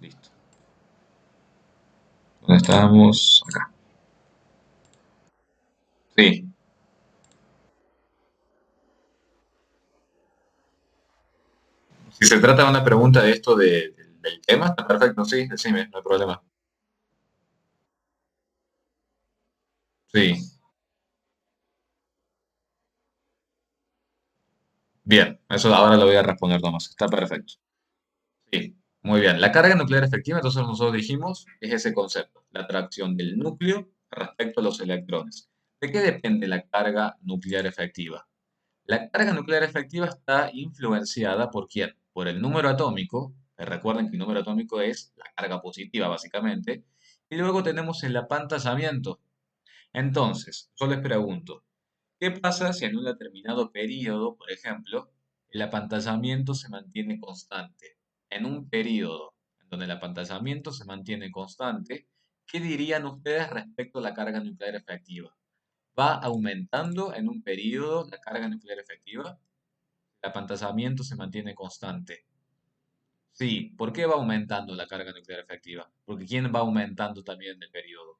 Listo. ¿Dónde estábamos? Acá. Sí. Si se trata de una pregunta de esto del tema, está perfecto, sí, decime, no hay problema. Sí. Bien, eso ahora lo voy a responder nomás. Está perfecto. Sí, muy bien. La carga nuclear efectiva, entonces nosotros dijimos, es ese concepto, la atracción del núcleo respecto a los electrones. ¿De qué depende la carga nuclear efectiva? La carga nuclear efectiva está influenciada por quién? Por el número atómico, que recuerden que el número atómico es la carga positiva básicamente, y luego tenemos el apantallamiento. Entonces, yo les pregunto, ¿qué pasa si en un determinado periodo, por ejemplo, el apantallamiento se mantiene constante? En un periodo en donde el apantallamiento se mantiene constante, ¿qué dirían ustedes respecto a la carga nuclear efectiva? ¿Va aumentando en un periodo la carga nuclear efectiva? El apantallamiento se mantiene constante. Sí, ¿por qué va aumentando la carga nuclear efectiva? Porque ¿quién va aumentando también en el periodo?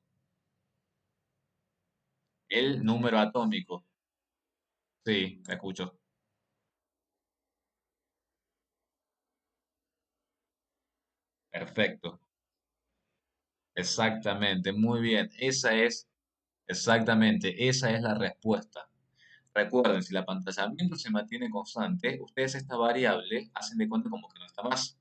El número atómico. Sí, me escucho. Perfecto. Exactamente, muy bien. Exactamente, esa es la respuesta. Recuerden, si el apantallamiento se mantiene constante, ustedes esta variable hacen de cuenta como que no está más.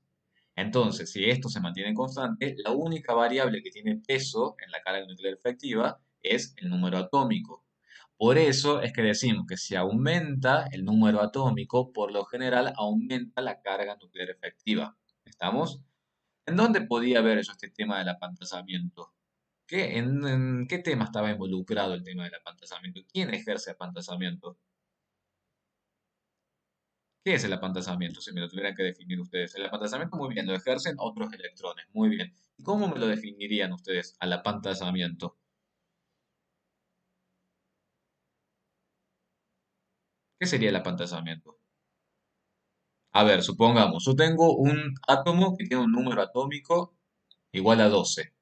Entonces, si esto se mantiene constante, la única variable que tiene peso en la carga nuclear efectiva es el número atómico. Por eso es que decimos que si aumenta el número atómico, por lo general aumenta la carga nuclear efectiva. ¿Estamos? ¿En dónde podía ver yo este tema del apantallamiento? ¿En qué tema estaba involucrado el tema del apantallamiento? ¿Quién ejerce apantallamiento? ¿Qué es el apantallamiento? Si me lo tuvieran que definir ustedes. El apantallamiento, muy bien, lo ejercen otros electrones. Muy bien. ¿Y cómo me lo definirían ustedes al apantallamiento? ¿Qué sería el apantallamiento? A ver, supongamos, yo tengo un átomo que tiene un número atómico igual a 12.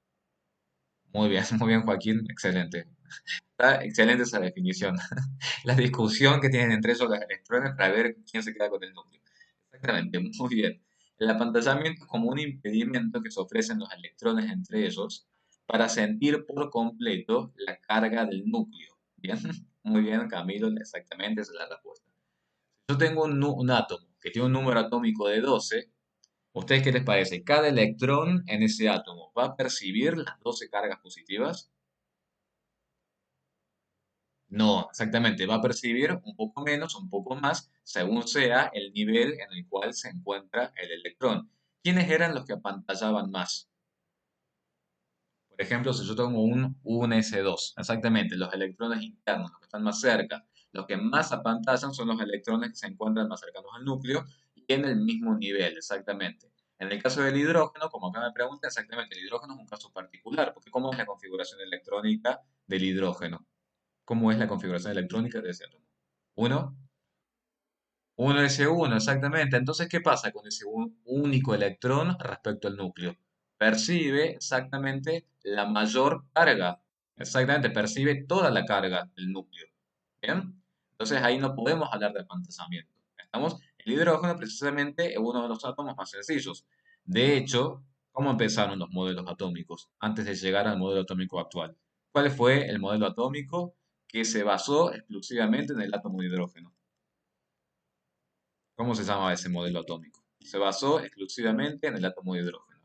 Muy bien, Joaquín, excelente. Está excelente esa definición. La discusión que tienen entre ellos los electrones para ver quién se queda con el núcleo. Exactamente, muy bien. El apantallamiento es como un impedimento que se ofrecen los electrones entre ellos para sentir por completo la carga del núcleo. Bien, muy bien, Camilo, exactamente esa es la respuesta. Yo tengo un átomo que tiene un número atómico de 12. ¿Ustedes qué les parece? ¿Cada electrón en ese átomo va a percibir las 12 cargas positivas? No, exactamente, va a percibir un poco menos, un poco más, según sea el nivel en el cual se encuentra el electrón. ¿Quiénes eran los que apantallaban más? Por ejemplo, si yo tengo un S2, exactamente, los electrones internos, los que están más cerca, los que más apantallan son los electrones que se encuentran más cercanos al núcleo y en el mismo nivel, exactamente. En el caso del hidrógeno, como acá me pregunta, exactamente, el hidrógeno es un caso particular, porque ¿cómo es la configuración electrónica del hidrógeno? ¿Cómo es la configuración electrónica de ese átomo? Uno, uno s uno, exactamente. Entonces, ¿qué pasa con ese único electrón respecto al núcleo? Percibe exactamente la mayor carga. Exactamente, percibe toda la carga del núcleo. ¿Bien? Entonces ahí no podemos hablar de apantallamiento. ¿Estamos? El hidrógeno precisamente es uno de los átomos más sencillos. De hecho, ¿cómo empezaron los modelos atómicos antes de llegar al modelo atómico actual? ¿Cuál fue el modelo atómico que se basó exclusivamente en el átomo de hidrógeno? ¿Cómo se llama ese modelo atómico? Se basó exclusivamente en el átomo de hidrógeno.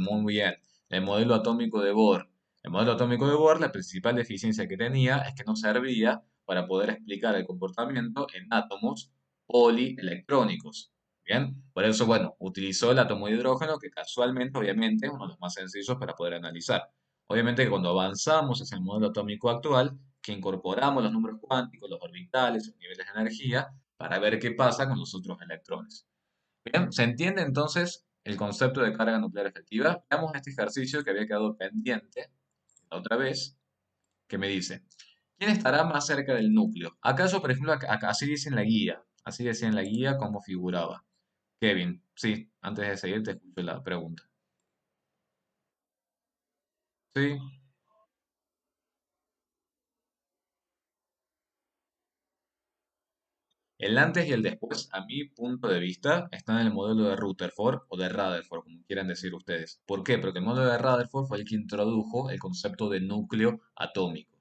Muy bien, el modelo atómico de Bohr. El modelo atómico de Bohr, la principal deficiencia que tenía es que no servía para poder explicar el comportamiento en átomos polielectrónicos. Bien, por eso, bueno, utilizó el átomo de hidrógeno, que casualmente, obviamente, es uno de los más sencillos para poder analizar. Obviamente que cuando avanzamos hacia el modelo atómico actual, que incorporamos los números cuánticos, los orbitales, los niveles de energía, para ver qué pasa con los otros electrones. Bien, ¿se entiende entonces el concepto de carga nuclear efectiva? Veamos este ejercicio que había quedado pendiente la otra vez, que me dice, ¿quién estará más cerca del núcleo? ¿Acaso, por ejemplo, así dice en la guía, así decía en la guía cómo figuraba? Kevin, sí, antes de seguir te escucho la pregunta. Sí. El antes y el después, a mi punto de vista, están en el modelo de Rutherford o de Rutherford, como quieran decir ustedes. ¿Por qué? Porque el modelo de Rutherford fue el que introdujo el concepto de núcleo atómico.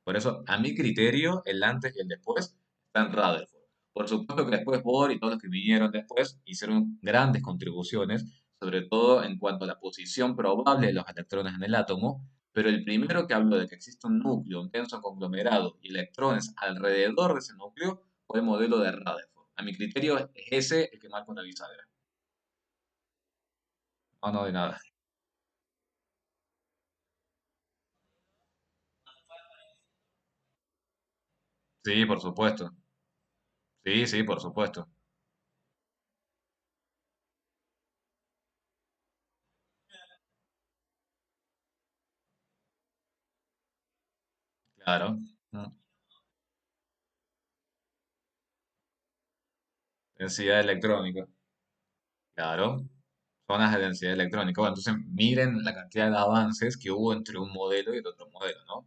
Por eso, a mi criterio, el antes y el después están en Rutherford. Por supuesto que después Bohr y todos los que vinieron después hicieron grandes contribuciones, sobre todo en cuanto a la posición probable de los electrones en el átomo, pero el primero que habló de que existe un núcleo, un denso conglomerado y electrones alrededor de ese núcleo fue el modelo de Rutherford. A mi criterio es ese el que marca una bisagra. No, no, de nada. Sí, por supuesto. Sí, sí, por supuesto. Claro. Mm. Densidad electrónica. Claro. Zonas de densidad electrónica. Bueno, entonces miren la cantidad de avances que hubo entre un modelo y el otro modelo, ¿no?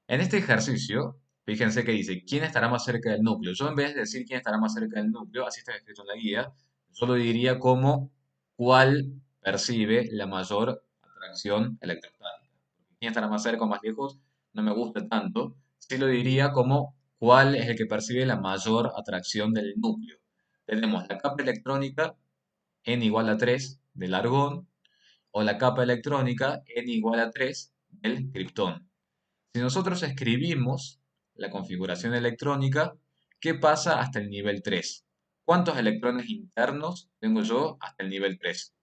En este ejercicio, fíjense que dice, ¿quién estará más cerca del núcleo? Yo en vez de decir quién estará más cerca del núcleo, así está escrito en la guía, yo lo diría como cuál percibe la mayor atracción electrostática. ¿Quién estará más cerca o más lejos? No me gusta tanto. Sí lo diría como cuál es el que percibe la mayor atracción del núcleo. Tenemos la capa electrónica n igual a 3 del argón o la capa electrónica n igual a 3 del criptón. Si nosotros escribimos la configuración electrónica, ¿qué pasa hasta el nivel 3? ¿Cuántos electrones internos tengo yo hasta el nivel 3?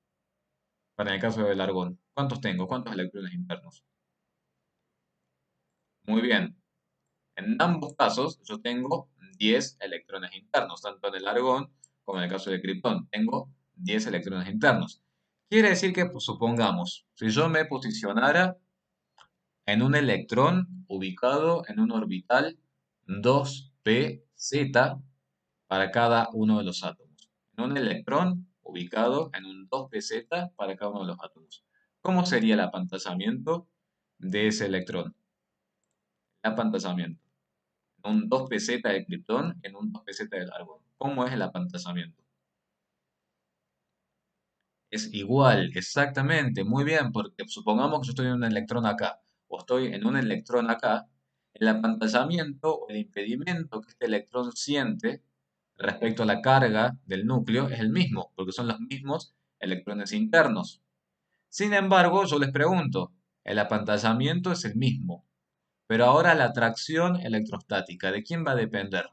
Para el caso del argón. ¿Cuántos tengo? ¿Cuántos electrones internos? Muy bien. En ambos casos yo tengo 10 electrones internos, tanto en el argón como en el caso del criptón. Tengo 10 electrones internos. Quiere decir que, pues, supongamos, si yo me posicionara en un electrón ubicado en un orbital 2pz para cada uno de los átomos. En un electrón ubicado en un 2pz para cada uno de los átomos. ¿Cómo sería el apantallamiento de ese electrón? El apantallamiento. Un 2pz de criptón en un 2pz del argón. ¿Cómo es el apantallamiento? Es igual, exactamente, muy bien, porque supongamos que yo estoy en un electrón acá, o estoy en un electrón acá, el apantallamiento o el impedimento que este electrón siente respecto a la carga del núcleo es el mismo, porque son los mismos electrones internos. Sin embargo, yo les pregunto, el apantallamiento es el mismo, pero ahora la atracción electrostática, ¿de quién va a depender?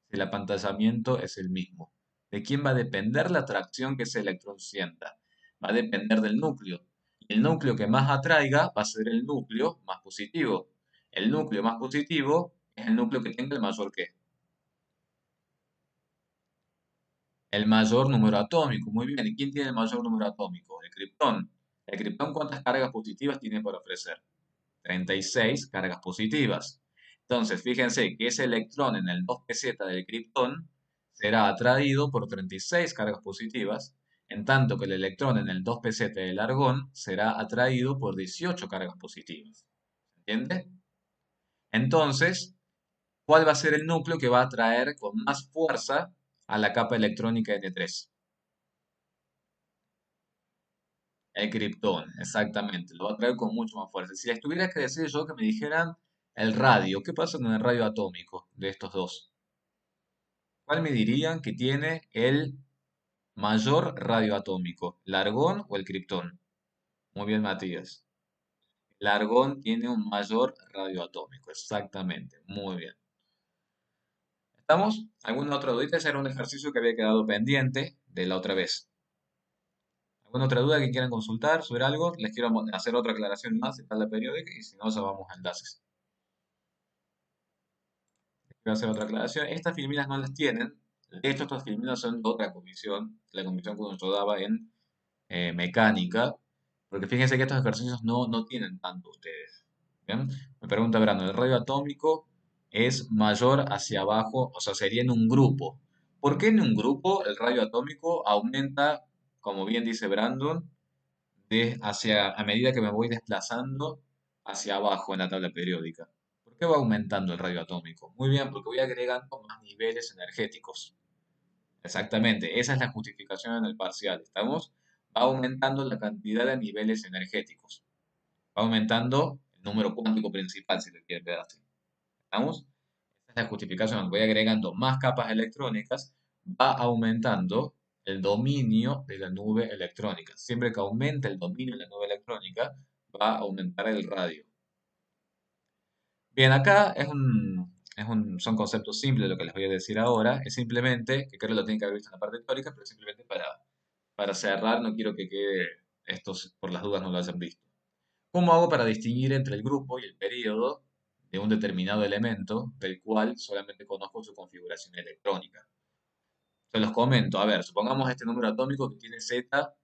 Si el apantallamiento es el mismo. ¿De quién va a depender la atracción que ese electrón sienta? Va a depender del núcleo. Y el núcleo que más atraiga va a ser el núcleo más positivo. El núcleo más positivo es el núcleo que tenga el mayor qué. El mayor número atómico. Muy bien. ¿Y quién tiene el mayor número atómico? El criptón. ¿El criptón cuántas cargas positivas tiene para ofrecer? 36 cargas positivas. Entonces, fíjense que ese electrón en el 2pz del criptón será atraído por 36 cargas positivas, en tanto que el electrón en el 2pz del argón será atraído por 18 cargas positivas. ¿Entiende? Entonces, ¿cuál va a ser el núcleo que va a atraer con más fuerza a la capa electrónica N3? El criptón, exactamente, lo va a traer con mucho más fuerza. Si les tuviera que decir yo que me dijeran el radio, ¿qué pasa con el radio atómico de estos dos? ¿Cuál me dirían que tiene el mayor radio atómico? ¿El argón o el criptón? Muy bien, Matías. El argón tiene un mayor radio atómico, exactamente, muy bien. ¿Estamos? ¿Alguna otra duda? Ese era un ejercicio que había quedado pendiente de la otra vez. ¿Alguna otra duda que quieran consultar sobre algo? Les quiero hacer otra aclaración más de tabla periódica y si no, ya vamos a enlaces. Quiero hacer otra aclaración. Estas filminas no las tienen. De hecho, estas filminas son de otra comisión, la comisión que nos daba en mecánica, porque fíjense que estos ejercicios no tienen tanto ustedes. ¿Bien? Me pregunta Brandon, ¿el radio atómico es mayor hacia abajo? O sea, sería en un grupo. ¿Por qué en un grupo el radio atómico aumenta, como bien dice Brandon, a medida que me voy desplazando hacia abajo en la tabla periódica? ¿Por qué va aumentando el radio atómico? Muy bien, porque voy agregando más niveles energéticos. Exactamente, esa es la justificación en el parcial. ¿Estamos? Va aumentando la cantidad de niveles energéticos. Va aumentando el número cuántico principal, si lo quieren ver así. ¿Estamos? Esa es la justificación. Voy agregando más capas electrónicas, va aumentando el dominio de la nube electrónica. Siempre que aumente el dominio de la nube electrónica, va a aumentar el radio. Bien, acá son conceptos simples lo que les voy a decir ahora. Es simplemente, que creo que lo tienen que haber visto en la parte teórica, pero simplemente para cerrar, no quiero que quede estos, por las dudas no lo hayan visto. ¿Cómo hago para distinguir entre el grupo y el período de un determinado elemento del cual solamente conozco su configuración electrónica? Se los comento. A ver, supongamos este número atómico que tiene Z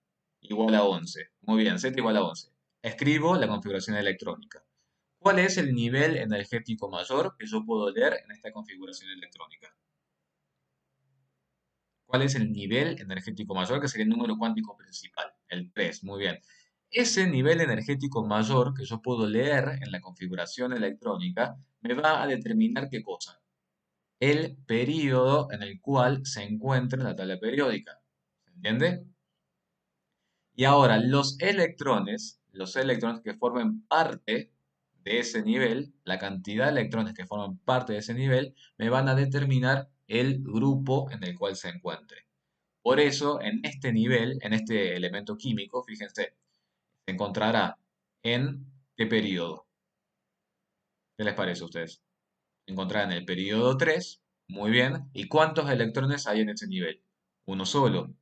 igual a 11. Muy bien, Z igual a 11. Escribo la configuración electrónica. ¿Cuál es el nivel energético mayor que yo puedo leer en esta configuración electrónica? ¿Cuál es el nivel energético mayor que sería el número cuántico principal? El 3. Muy bien. Ese nivel energético mayor que yo puedo leer en la configuración electrónica me va a determinar qué cosa. El período en el cual se encuentra la tabla periódica. ¿Se entiende? Y ahora, los electrones que formen parte de ese nivel, la cantidad de electrones que forman parte de ese nivel, me van a determinar el grupo en el cual se encuentre. Por eso, en este nivel, en este elemento químico, fíjense, se encontrará en ¿qué periodo? ¿Qué les parece a ustedes? Se encontrará en el periodo 3, muy bien. ¿Y cuántos electrones hay en ese nivel? Uno solo.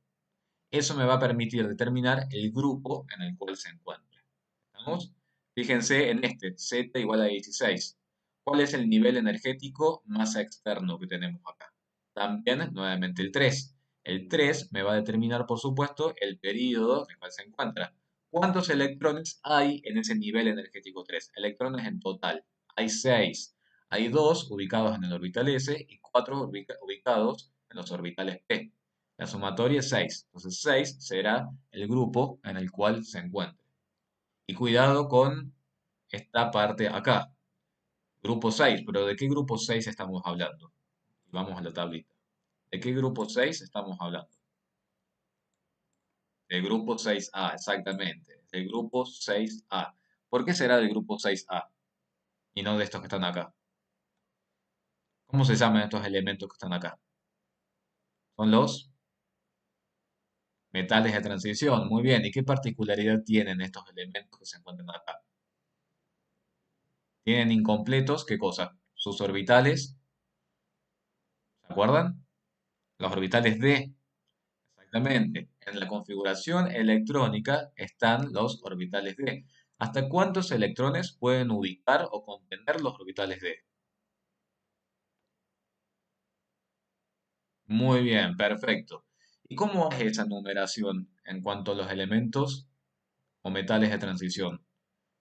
Eso me va a permitir determinar el grupo en el cual se encuentra. ¿Estamos? Fíjense en este, Z igual a 16. ¿Cuál es el nivel energético masa externo que tenemos acá? También, nuevamente, el 3. El 3 me va a determinar, por supuesto, el período en el cual se encuentra. ¿Cuántos electrones hay en ese nivel energético 3? Electrones en total. Hay 6. Hay 2 ubicados en el orbital S y 4 ubicados en los orbitales P. La sumatoria es 6. Entonces 6 será el grupo en el cual se encuentra. Y cuidado con esta parte acá. Grupo 6. ¿Pero de qué grupo 6 estamos hablando? Vamos a la tablita. ¿De qué grupo 6 estamos hablando? Del grupo 6A, exactamente. Del grupo 6A. ¿Por qué será del grupo 6A y no de estos que están acá? ¿Cómo se llaman estos elementos que están acá? Son los metales de transición. Muy bien. ¿Y qué particularidad tienen estos elementos que se encuentran acá? Tienen incompletos, ¿qué cosa? Sus orbitales, ¿se acuerdan? Los orbitales D. Exactamente. En la configuración electrónica están los orbitales D. ¿Hasta cuántos electrones pueden ubicar o contener los orbitales D? Muy bien, perfecto. ¿Y cómo es esa numeración en cuanto a los elementos o metales de transición?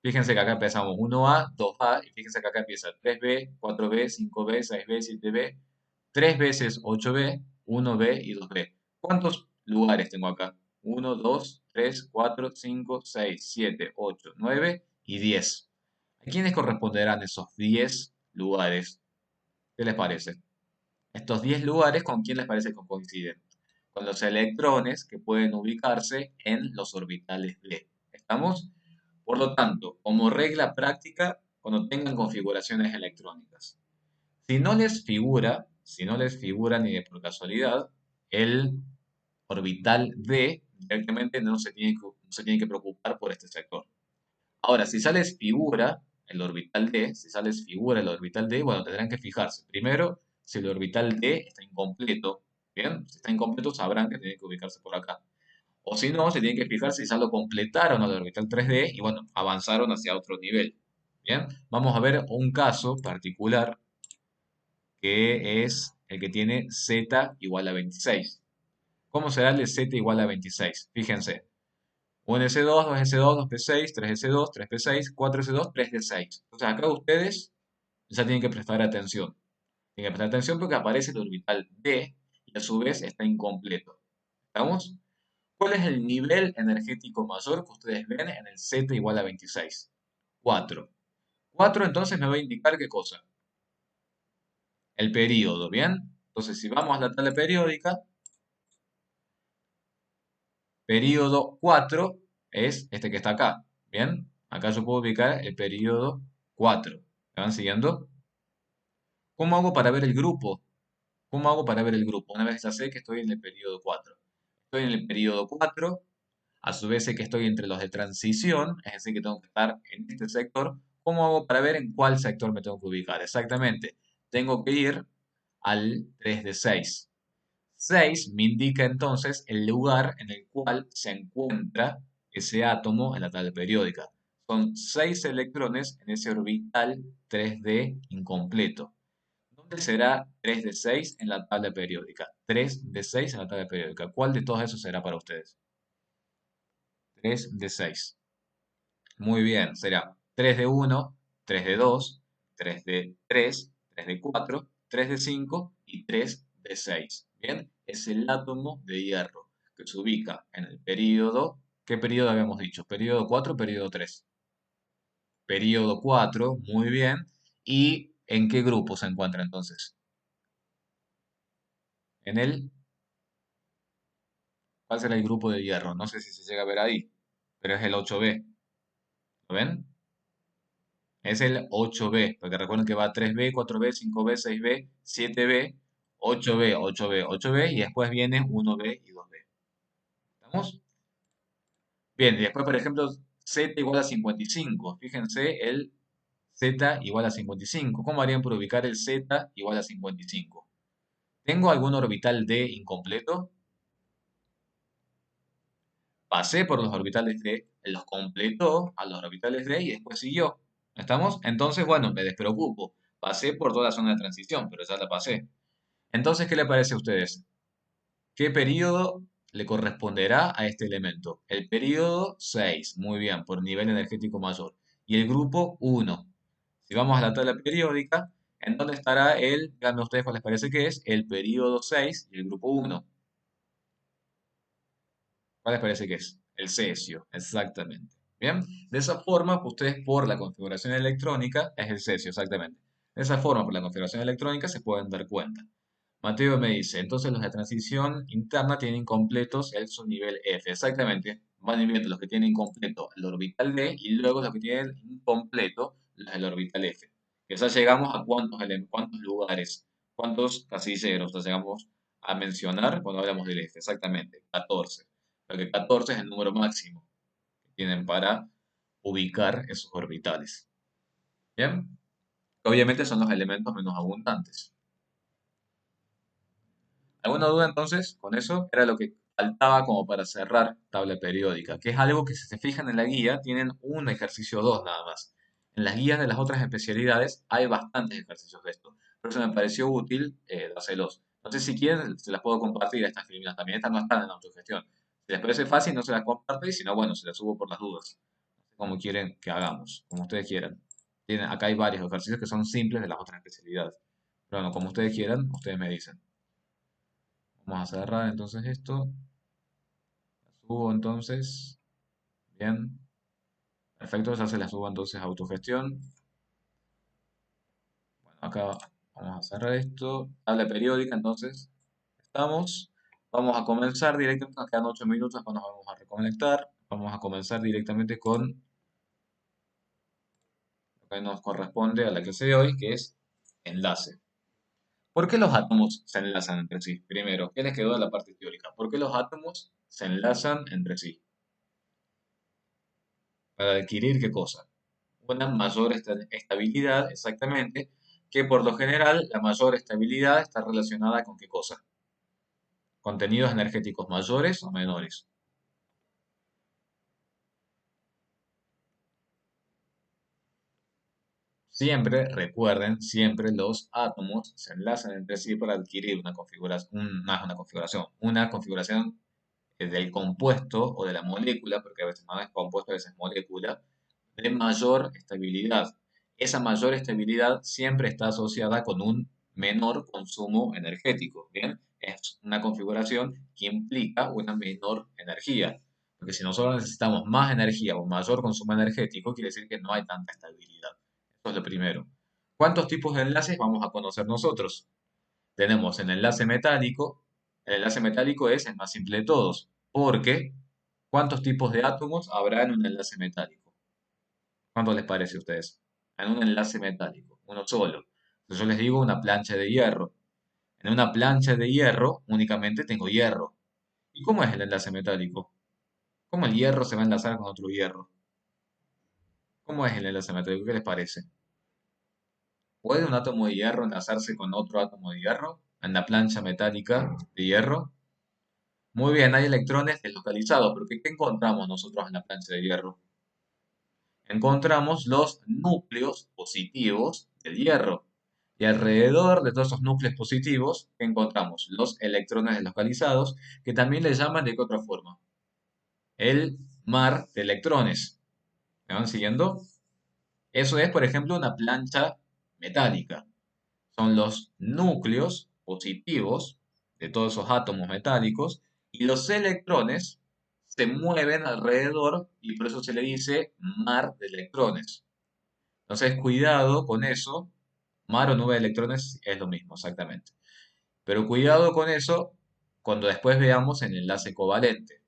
Fíjense que acá empezamos 1A, 2A, y fíjense que acá empieza 3B, 4B, 5B, 6B, 7B, 3 veces 8B, 1B y 2B. ¿Cuántos lugares tengo acá? 1, 2, 3, 4, 5, 6, 7, 8, 9 y 10. ¿A quiénes corresponderán esos 10 lugares? ¿Qué les parece? Estos 10 lugares, ¿con quién les parece que coinciden? Con los electrones que pueden ubicarse en los orbitales D. ¿Estamos? Por lo tanto, como regla práctica, cuando tengan configuraciones electrónicas, si no les figura ni de por casualidad, el orbital D directamente no se tiene que preocupar por este sector. Ahora, si sales figura el orbital D, si sales figura el orbital D, bueno, tendrán que fijarse. Primero, si el orbital D está incompleto. Bien, si está incompleto sabrán que tiene que ubicarse por acá. O si no, se tienen que fijar si ya lo completaron al orbital 3D y bueno, avanzaron hacia otro nivel. Bien, vamos a ver un caso particular que es el que tiene Z igual a 26. ¿Cómo será el de Z igual a 26? Fíjense. 1S2, 2S2, 2P6, 3S2, 3P6, 4S2, 3D6. Entonces acá ustedes ya tienen que prestar atención. Tienen que prestar atención porque aparece el orbital D y a su vez está incompleto. ¿Estamos? ¿Cuál es el nivel energético mayor que ustedes ven en el Z igual a 26? 4. 4 entonces me va a indicar qué cosa. El periodo, ¿bien? Entonces, si vamos a la tabla periódica, periodo 4 es este que está acá, ¿bien? Acá yo puedo ubicar el periodo 4. ¿Me van siguiendo? ¿Cómo hago para ver el grupo? ¿Cómo hago para ver el grupo? Una vez ya sé que estoy en el periodo 4. Estoy en el periodo 4, a su vez sé que estoy entre los de transición, es decir, que tengo que estar en este sector. ¿Cómo hago para ver en cuál sector me tengo que ubicar? Exactamente, tengo que ir al 3 de 6. 6 me indica entonces el lugar en el cual se encuentra ese átomo en la tabla periódica. Son 6 electrones en ese orbital 3D incompleto. ¿Dónde será 3 de 6 en la tabla periódica? 3 de 6 en la tabla periódica. ¿Cuál de todos esos será para ustedes? 3 de 6. Muy bien, será 3 de 1, 3 de 2, 3 de 3, 3 de 4, 3 de 5 y 3 de 6. Bien, es el átomo de hierro que se ubica en el periodo. ¿Qué periodo habíamos dicho? ¿Periodo 4 o periodo 3? Periodo 4, muy bien. ¿Y en qué grupo se encuentra entonces? En el, ¿cuál será el grupo de hierro? No sé si se llega a ver ahí, pero es el 8B. ¿Lo ven? Es el 8B, porque recuerden que va 3B, 4B, 5B, 6B, 7B, 8B, 8B, 8B y después viene 1B y 2B. ¿Estamos? Bien, y después, por ejemplo, Z igual a 55. Fíjense, el Z igual a 55. ¿Cómo harían por ubicar el Z igual a 55? ¿Tengo algún orbital D incompleto? Pasé por los orbitales D, los completó a los orbitales D y después siguió. ¿Estamos? Entonces, bueno, me despreocupo. Pasé por toda la zona de transición, pero ya la pasé. Entonces, ¿qué le parece a ustedes? ¿Qué periodo le corresponderá a este elemento? El periodo 6, muy bien, por nivel energético mayor. Y el grupo 1. Si vamos a la tabla periódica, ¿en dónde estará díganme ustedes cuál les parece que es, el periodo 6 y el grupo 1? ¿Cuál les parece que es? El cesio, exactamente. Bien, de esa forma, ustedes por la configuración electrónica, es el cesio, exactamente. De esa forma, por la configuración electrónica, se pueden dar cuenta. Mateo me dice, entonces los de transición interna tienen incompletos el subnivel F. Exactamente, van a ir viendo los que tienen incompleto el orbital D y luego los que tienen incompleto los del orbital F. Que ya llegamos a cuántos lugares, cuántos casilleros ya llegamos a mencionar cuando hablamos del F. Exactamente, 14. Porque 14 es el número máximo que tienen para ubicar esos orbitales. Bien, obviamente son los elementos menos abundantes. ¿Alguna duda entonces con eso? Era lo que faltaba como para cerrar tabla periódica, que es algo que si se fijan en la guía tienen un ejercicio 2 nada más. En las guías de las otras especialidades hay bastantes ejercicios de esto. Por eso me pareció útil dárselos. No sé si quieren, se las puedo compartir a estas criminales también. Estas no están en autogestión. Si les parece fácil, no se las comparto y si no, bueno, se las subo por las dudas. Como quieren que hagamos, como ustedes quieran. Acá hay varios ejercicios que son simples de las otras especialidades. Pero bueno, como ustedes quieran, ustedes me dicen. Vamos a cerrar entonces esto. Subo entonces. Bien. Perfecto, ya se la subo entonces a autogestión. Bueno, acá vamos a cerrar esto. Tabla periódica, entonces. Estamos. Vamos a comenzar directamente. Nos quedan 8 minutos, después nos vamos a reconectar. Vamos a comenzar directamente con lo que nos corresponde a la clase de hoy, que es enlace. ¿Por qué los átomos se enlazan entre sí? Primero, ¿qué les quedó de la parte teórica? ¿Por qué los átomos se enlazan entre sí? ¿Para adquirir qué cosa? Una mayor estabilidad, exactamente, que por lo general la mayor estabilidad está relacionada con qué cosa? Contenidos energéticos mayores o menores. Siempre, recuerden, siempre los átomos se enlazan entre sí para adquirir una configuración del compuesto o de la molécula, porque a veces no es compuesto, a veces es molécula, de mayor estabilidad. Esa mayor estabilidad siempre está asociada con un menor consumo energético, ¿bien? Es una configuración que implica una menor energía, porque si nosotros necesitamos más energía o mayor consumo energético, quiere decir que no hay tanta estabilidad. Eso es lo primero. ¿Cuántos tipos de enlaces vamos a conocer nosotros? Tenemos el enlace metálico. El enlace metálico es el más simple de todos, porque ¿cuántos tipos de átomos habrá en un enlace metálico? ¿Cuánto les parece a ustedes? En un enlace metálico, uno solo. Entonces yo les digo una plancha de hierro. En una plancha de hierro únicamente tengo hierro. ¿Y cómo es el enlace metálico? ¿Cómo el hierro se va a enlazar con otro hierro? ¿Cómo es el enlace metálico? ¿Qué les parece? ¿Puede un átomo de hierro enlazarse con otro átomo de hierro en la plancha metálica de hierro? Muy bien, hay electrones deslocalizados, pero ¿qué encontramos nosotros en la plancha de hierro? Encontramos los núcleos positivos del hierro. Y alrededor de todos esos núcleos positivos encontramos los electrones deslocalizados, que también le llaman de qué otra forma. El mar de electrones. ¿Me van siguiendo? Eso es, por ejemplo, una plancha metálica. Son los núcleos positivos de todos esos átomos metálicos y los electrones se mueven alrededor y por eso se le dice mar de electrones. Entonces, cuidado con eso. Mar o nube de electrones es lo mismo, exactamente. Pero cuidado con eso cuando después veamos el enlace covalente.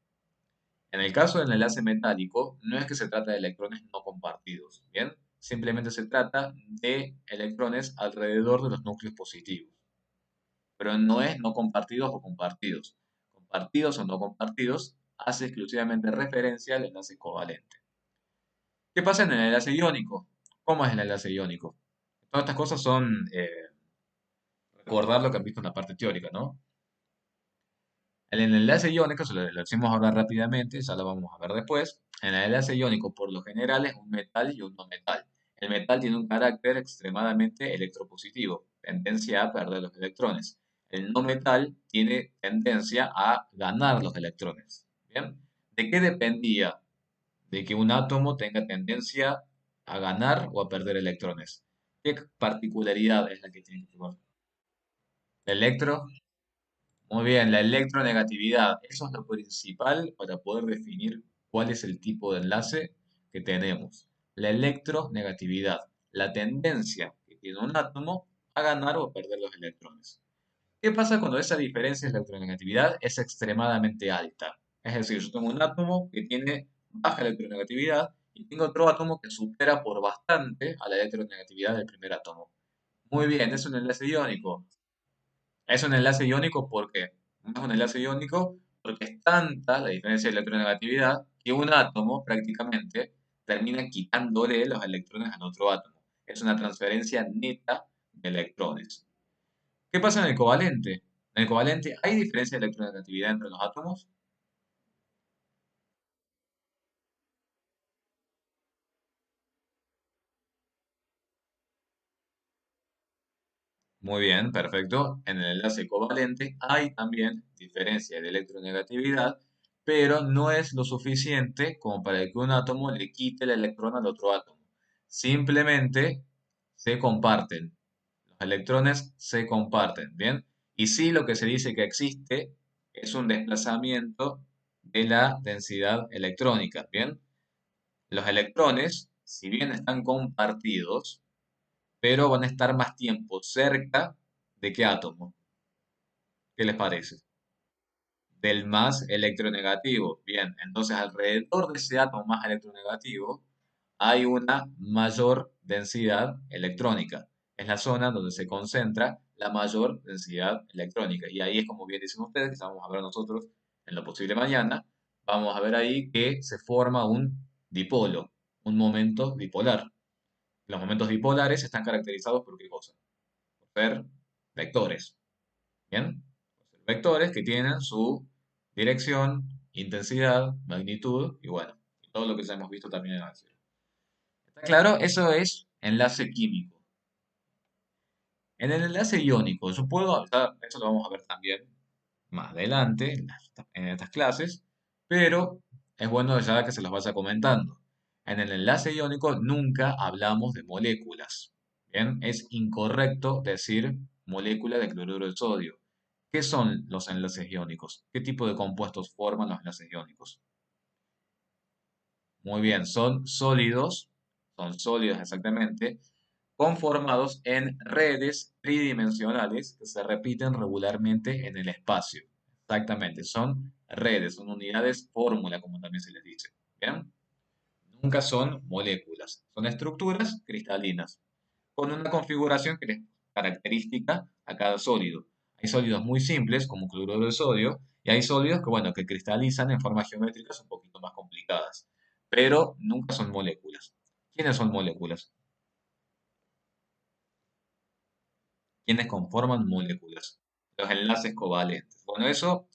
En el caso del enlace metálico, no es que se trata de electrones no compartidos, ¿bien? Simplemente se trata de electrones alrededor de los núcleos positivos. Pero no es no compartidos o compartidos. Compartidos o no compartidos hace exclusivamente referencia al enlace covalente. ¿Qué pasa en el enlace iónico? ¿Cómo es el enlace iónico? Todas estas cosas son recordar lo que han visto en la parte teórica, ¿no? En el enlace iónico, se lo decimos ahora rápidamente, ya lo vamos a ver después. En el enlace iónico, por lo general, es un metal y un no metal. El metal tiene un carácter extremadamente electropositivo, tendencia a perder los electrones. El no metal tiene tendencia a ganar los electrones. ¿Bien? ¿De qué dependía de que un átomo tenga tendencia a ganar o a perder electrones? ¿Qué particularidad es la que tiene que tener? El electro. Muy bien, la electronegatividad. Eso es lo principal para poder definir cuál es el tipo de enlace que tenemos. La electronegatividad, la tendencia que tiene un átomo a ganar o a perder los electrones. ¿Qué pasa cuando esa diferencia de electronegatividad es extremadamente alta? Es decir, yo tengo un átomo que tiene baja electronegatividad y tengo otro átomo que supera por bastante a la electronegatividad del primer átomo. Muy bien, es un enlace iónico. Es un enlace iónico porque no es un enlace iónico porque es tanta la diferencia de electronegatividad que un átomo prácticamente termina quitándole los electrones al otro átomo. Es una transferencia neta de electrones. ¿Qué pasa en el covalente? En el covalente hay diferencia de electronegatividad entre los átomos. Muy bien, perfecto. En el enlace covalente hay también diferencia de electronegatividad, pero no es lo suficiente como para que un átomo le quite el electrón al otro átomo. Simplemente se comparten. Los electrones se comparten, ¿bien? Y sí, lo que se dice que existe es un desplazamiento de la densidad electrónica, ¿bien? Los electrones, si bien están compartidos, pero van a estar más tiempo cerca de qué átomo. ¿Qué les parece? Del más electronegativo. Bien, entonces alrededor de ese átomo más electronegativo hay una mayor densidad electrónica. Es la zona donde se concentra la mayor densidad electrónica. Y ahí es como bien dicen ustedes, que vamos a ver nosotros en lo posible mañana, vamos a ver ahí que se forma un dipolo, un momento dipolar. Los momentos dipolares están caracterizados por qué cosa? Por ser vectores. ¿Bien? Por ser vectores que tienen su dirección, intensidad, magnitud y bueno, y todo lo que ya hemos visto también en álgebra. ¿Está claro? Eso es enlace químico. En el enlace iónico, yo puedo, eso lo vamos a ver también más adelante en estas clases, pero es bueno ya que se los vaya comentando. En el enlace iónico nunca hablamos de moléculas. Bien, es incorrecto decir molécula de cloruro de sodio. ¿Qué son los enlaces iónicos? ¿Qué tipo de compuestos forman los enlaces iónicos? Muy bien, son sólidos exactamente, conformados en redes tridimensionales que se repiten regularmente en el espacio. Exactamente, son redes, son unidades fórmula, como también se les dice. ¿Bien? Nunca son moléculas, son estructuras cristalinas, con una configuración que es característica a cada sólido. Hay sólidos muy simples, como cloruro de sodio, y hay sólidos que, bueno, que cristalizan en formas geométricas un poquito más complicadas, pero nunca son moléculas. ¿Quiénes son moléculas? ¿Quiénes conforman moléculas? Los enlaces covalentes. Bueno, eso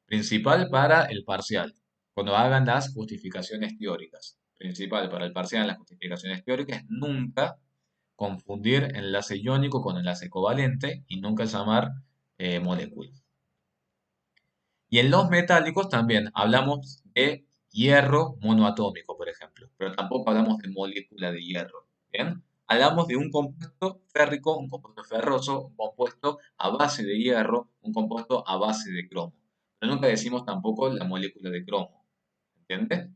principal para el parcial, cuando hagan las justificaciones teóricas. Principal para el parcial en las justificaciones teóricas es nunca confundir enlace iónico con enlace covalente y nunca llamar molécula. Y en los metálicos también hablamos de hierro monoatómico, por ejemplo, pero tampoco hablamos de molécula de hierro. ¿Bien? Hablamos de un compuesto férrico, un compuesto ferroso, un compuesto a base de hierro, un compuesto a base de cromo. Pero nunca decimos tampoco la molécula de cromo. ¿Entiendes?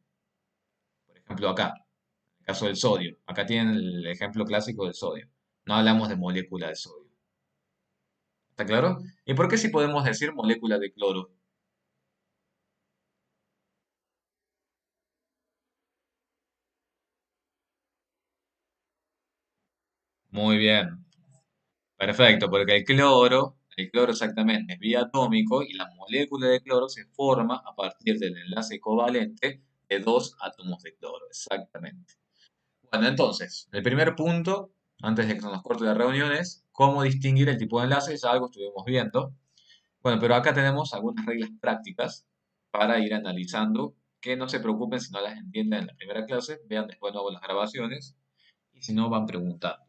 Por ejemplo, acá, en el caso del sodio. Acá tienen el ejemplo clásico del sodio. No hablamos de molécula de sodio. ¿Está claro? ¿Y por qué si podemos decir molécula de cloro? Muy bien. Perfecto, porque el cloro exactamente es biatómico y la molécula de cloro se forma a partir del enlace covalente de dos átomos de cloro, exactamente. Bueno, entonces, el primer punto, antes de que se nos corte la reunión, es cómo distinguir el tipo de enlace, ya algo estuvimos viendo. Bueno, pero acá tenemos algunas reglas prácticas para ir analizando, que no se preocupen si no las entienden en la primera clase, vean después luego las grabaciones y si no van preguntando.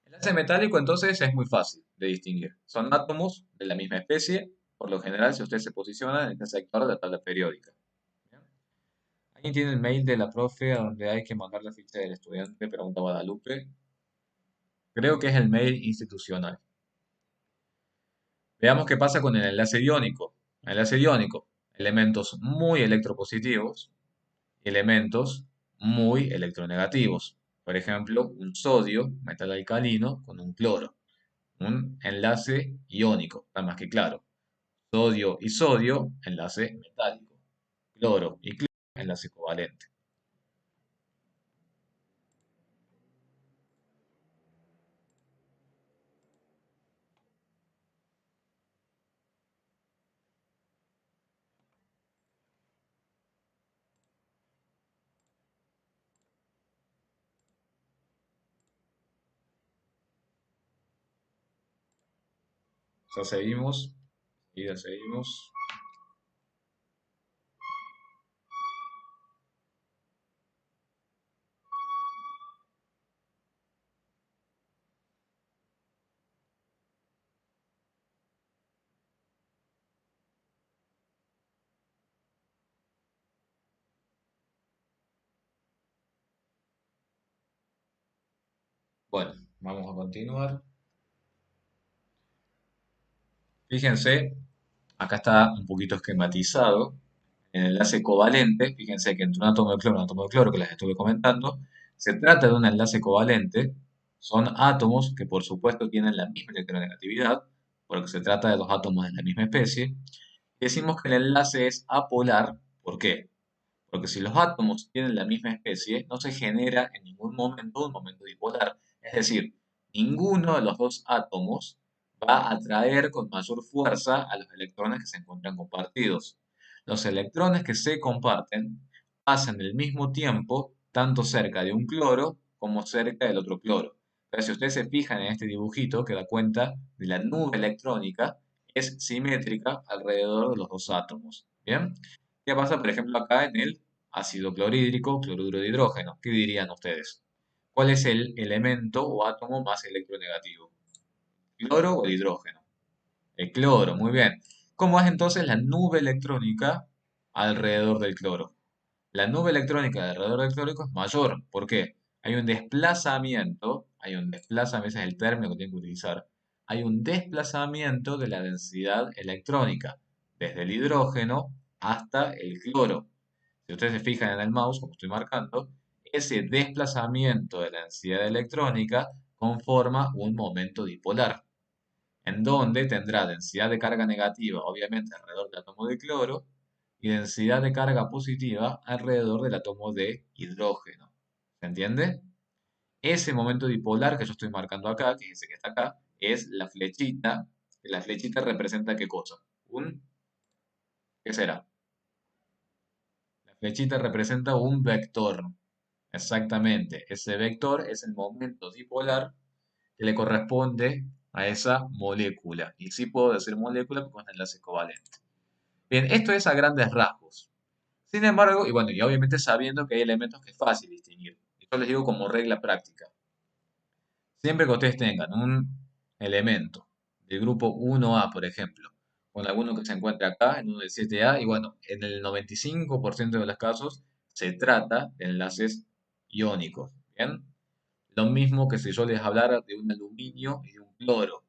El enlace metálico entonces es muy fácil de distinguir. Son átomos de la misma especie, por lo general si usted se posiciona en este sector de la tabla periódica. ¿Bien? ¿Alguien tiene el mail de la profe a donde hay que mandar la ficha del estudiante? Pregunta Guadalupe. Creo que es el mail institucional. Veamos qué pasa con el enlace iónico. El enlace iónico, elementos muy electropositivos y elementos muy electronegativos. Por ejemplo, un sodio, metal alcalino, con un cloro. Un enlace iónico, está más que claro. Sodio y sodio, enlace metálico. Cloro y cloro, enlace covalente. O sea, seguimos, y seguimos. Bueno, vamos a continuar. Fíjense, acá está un poquito esquematizado. En el enlace covalente, fíjense que entre un átomo de cloro y un átomo de cloro que les estuve comentando, se trata de un enlace covalente. Son átomos que por supuesto tienen la misma electronegatividad, porque se trata de dos átomos de la misma especie. Decimos que el enlace es apolar. ¿Por qué? Porque si los átomos tienen la misma especie, no se genera en ningún momento un momento dipolar. Es decir, ninguno de los dos átomos va a atraer con mayor fuerza a los electrones que se encuentran compartidos. Los electrones que se comparten pasan el mismo tiempo tanto cerca de un cloro como cerca del otro cloro. Pero si ustedes se fijan en este dibujito que da cuenta de la nube electrónica, es simétrica alrededor de los dos átomos. ¿Bien? ¿Qué pasa, por ejemplo, acá en el ácido clorhídrico, cloruro de hidrógeno? ¿Qué dirían ustedes? ¿Cuál es el elemento o átomo más electronegativo? ¿Cloro o el hidrógeno? El cloro, muy bien. ¿Cómo es entonces la nube electrónica alrededor del cloro? La nube electrónica alrededor del cloro es mayor. ¿Por qué? Ese es el término que tienen que utilizar. Hay un desplazamiento de la densidad electrónica, desde el hidrógeno hasta el cloro. Si ustedes se fijan en el mouse, como estoy marcando, ese desplazamiento de la densidad electrónica conforma un momento dipolar, en donde tendrá densidad de carga negativa, obviamente, alrededor del átomo de cloro, y densidad de carga positiva alrededor del átomo de hidrógeno. ¿Se entiende? Ese momento dipolar que yo estoy marcando acá, que es ese que está acá, es la flechita. La flechita representa ¿qué cosa? ¿Qué será? La flechita representa un vector. Exactamente. Ese vector es el momento dipolar que le corresponde a esa molécula. Y sí puedo decir molécula porque es un enlace covalente. Bien, esto es a grandes rasgos. Sin embargo, y bueno, y obviamente sabiendo que hay elementos que es fácil distinguir. Yo les digo como regla práctica. Siempre que ustedes tengan un elemento del grupo 1A, por ejemplo, con alguno que se encuentre acá, en uno del 7A, y bueno, en el 95% de los casos se trata de enlaces iónicos, ¿bien? Lo mismo que si yo les hablara de un aluminio y de un cloro.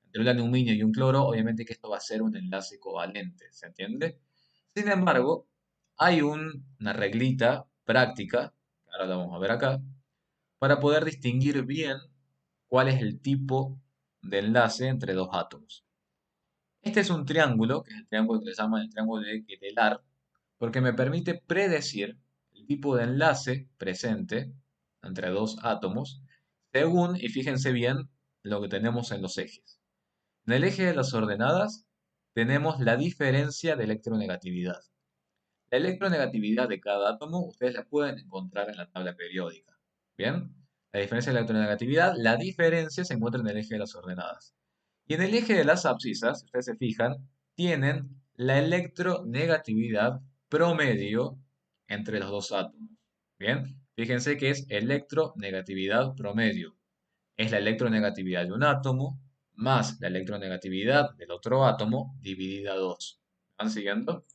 Entre un aluminio y un cloro, obviamente que esto va a ser un enlace covalente, ¿se entiende? Sin embargo, hay una reglita práctica, que ahora la vamos a ver acá, para poder distinguir bien cuál es el tipo de enlace entre dos átomos. Este es un triángulo, que es el triángulo que se llama el triángulo de Quetelar, porque me permite predecir el tipo de enlace presente entre dos átomos, según, y fíjense bien, lo que tenemos en los ejes. En el eje de las ordenadas tenemos la diferencia de electronegatividad. La electronegatividad de cada átomo ustedes la pueden encontrar en la tabla periódica. ¿Bien? La diferencia de electronegatividad, la diferencia se encuentra en el eje de las ordenadas. Y en el eje de las abscisas, si ustedes se fijan, tienen la electronegatividad promedio entre los dos átomos. ¿Bien? Fíjense que es electronegatividad promedio. Es la electronegatividad de un átomo más la electronegatividad del otro átomo dividida a 2. ¿Van siguiendo?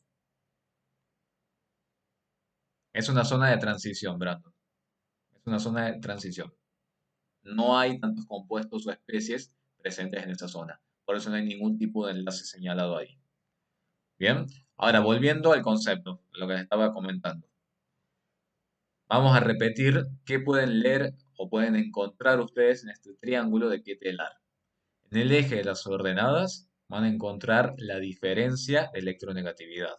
Es una zona de transición, Brandon. Es una zona de transición. No hay tantos compuestos o especies presentes en esa zona. Por eso no hay ningún tipo de enlace señalado ahí. Bien. Ahora, volviendo al concepto, lo que les estaba comentando. Vamos a repetir qué pueden leer o pueden encontrar ustedes en este triángulo de Quetelar. En el eje de las ordenadas van a encontrar la diferencia de electronegatividad.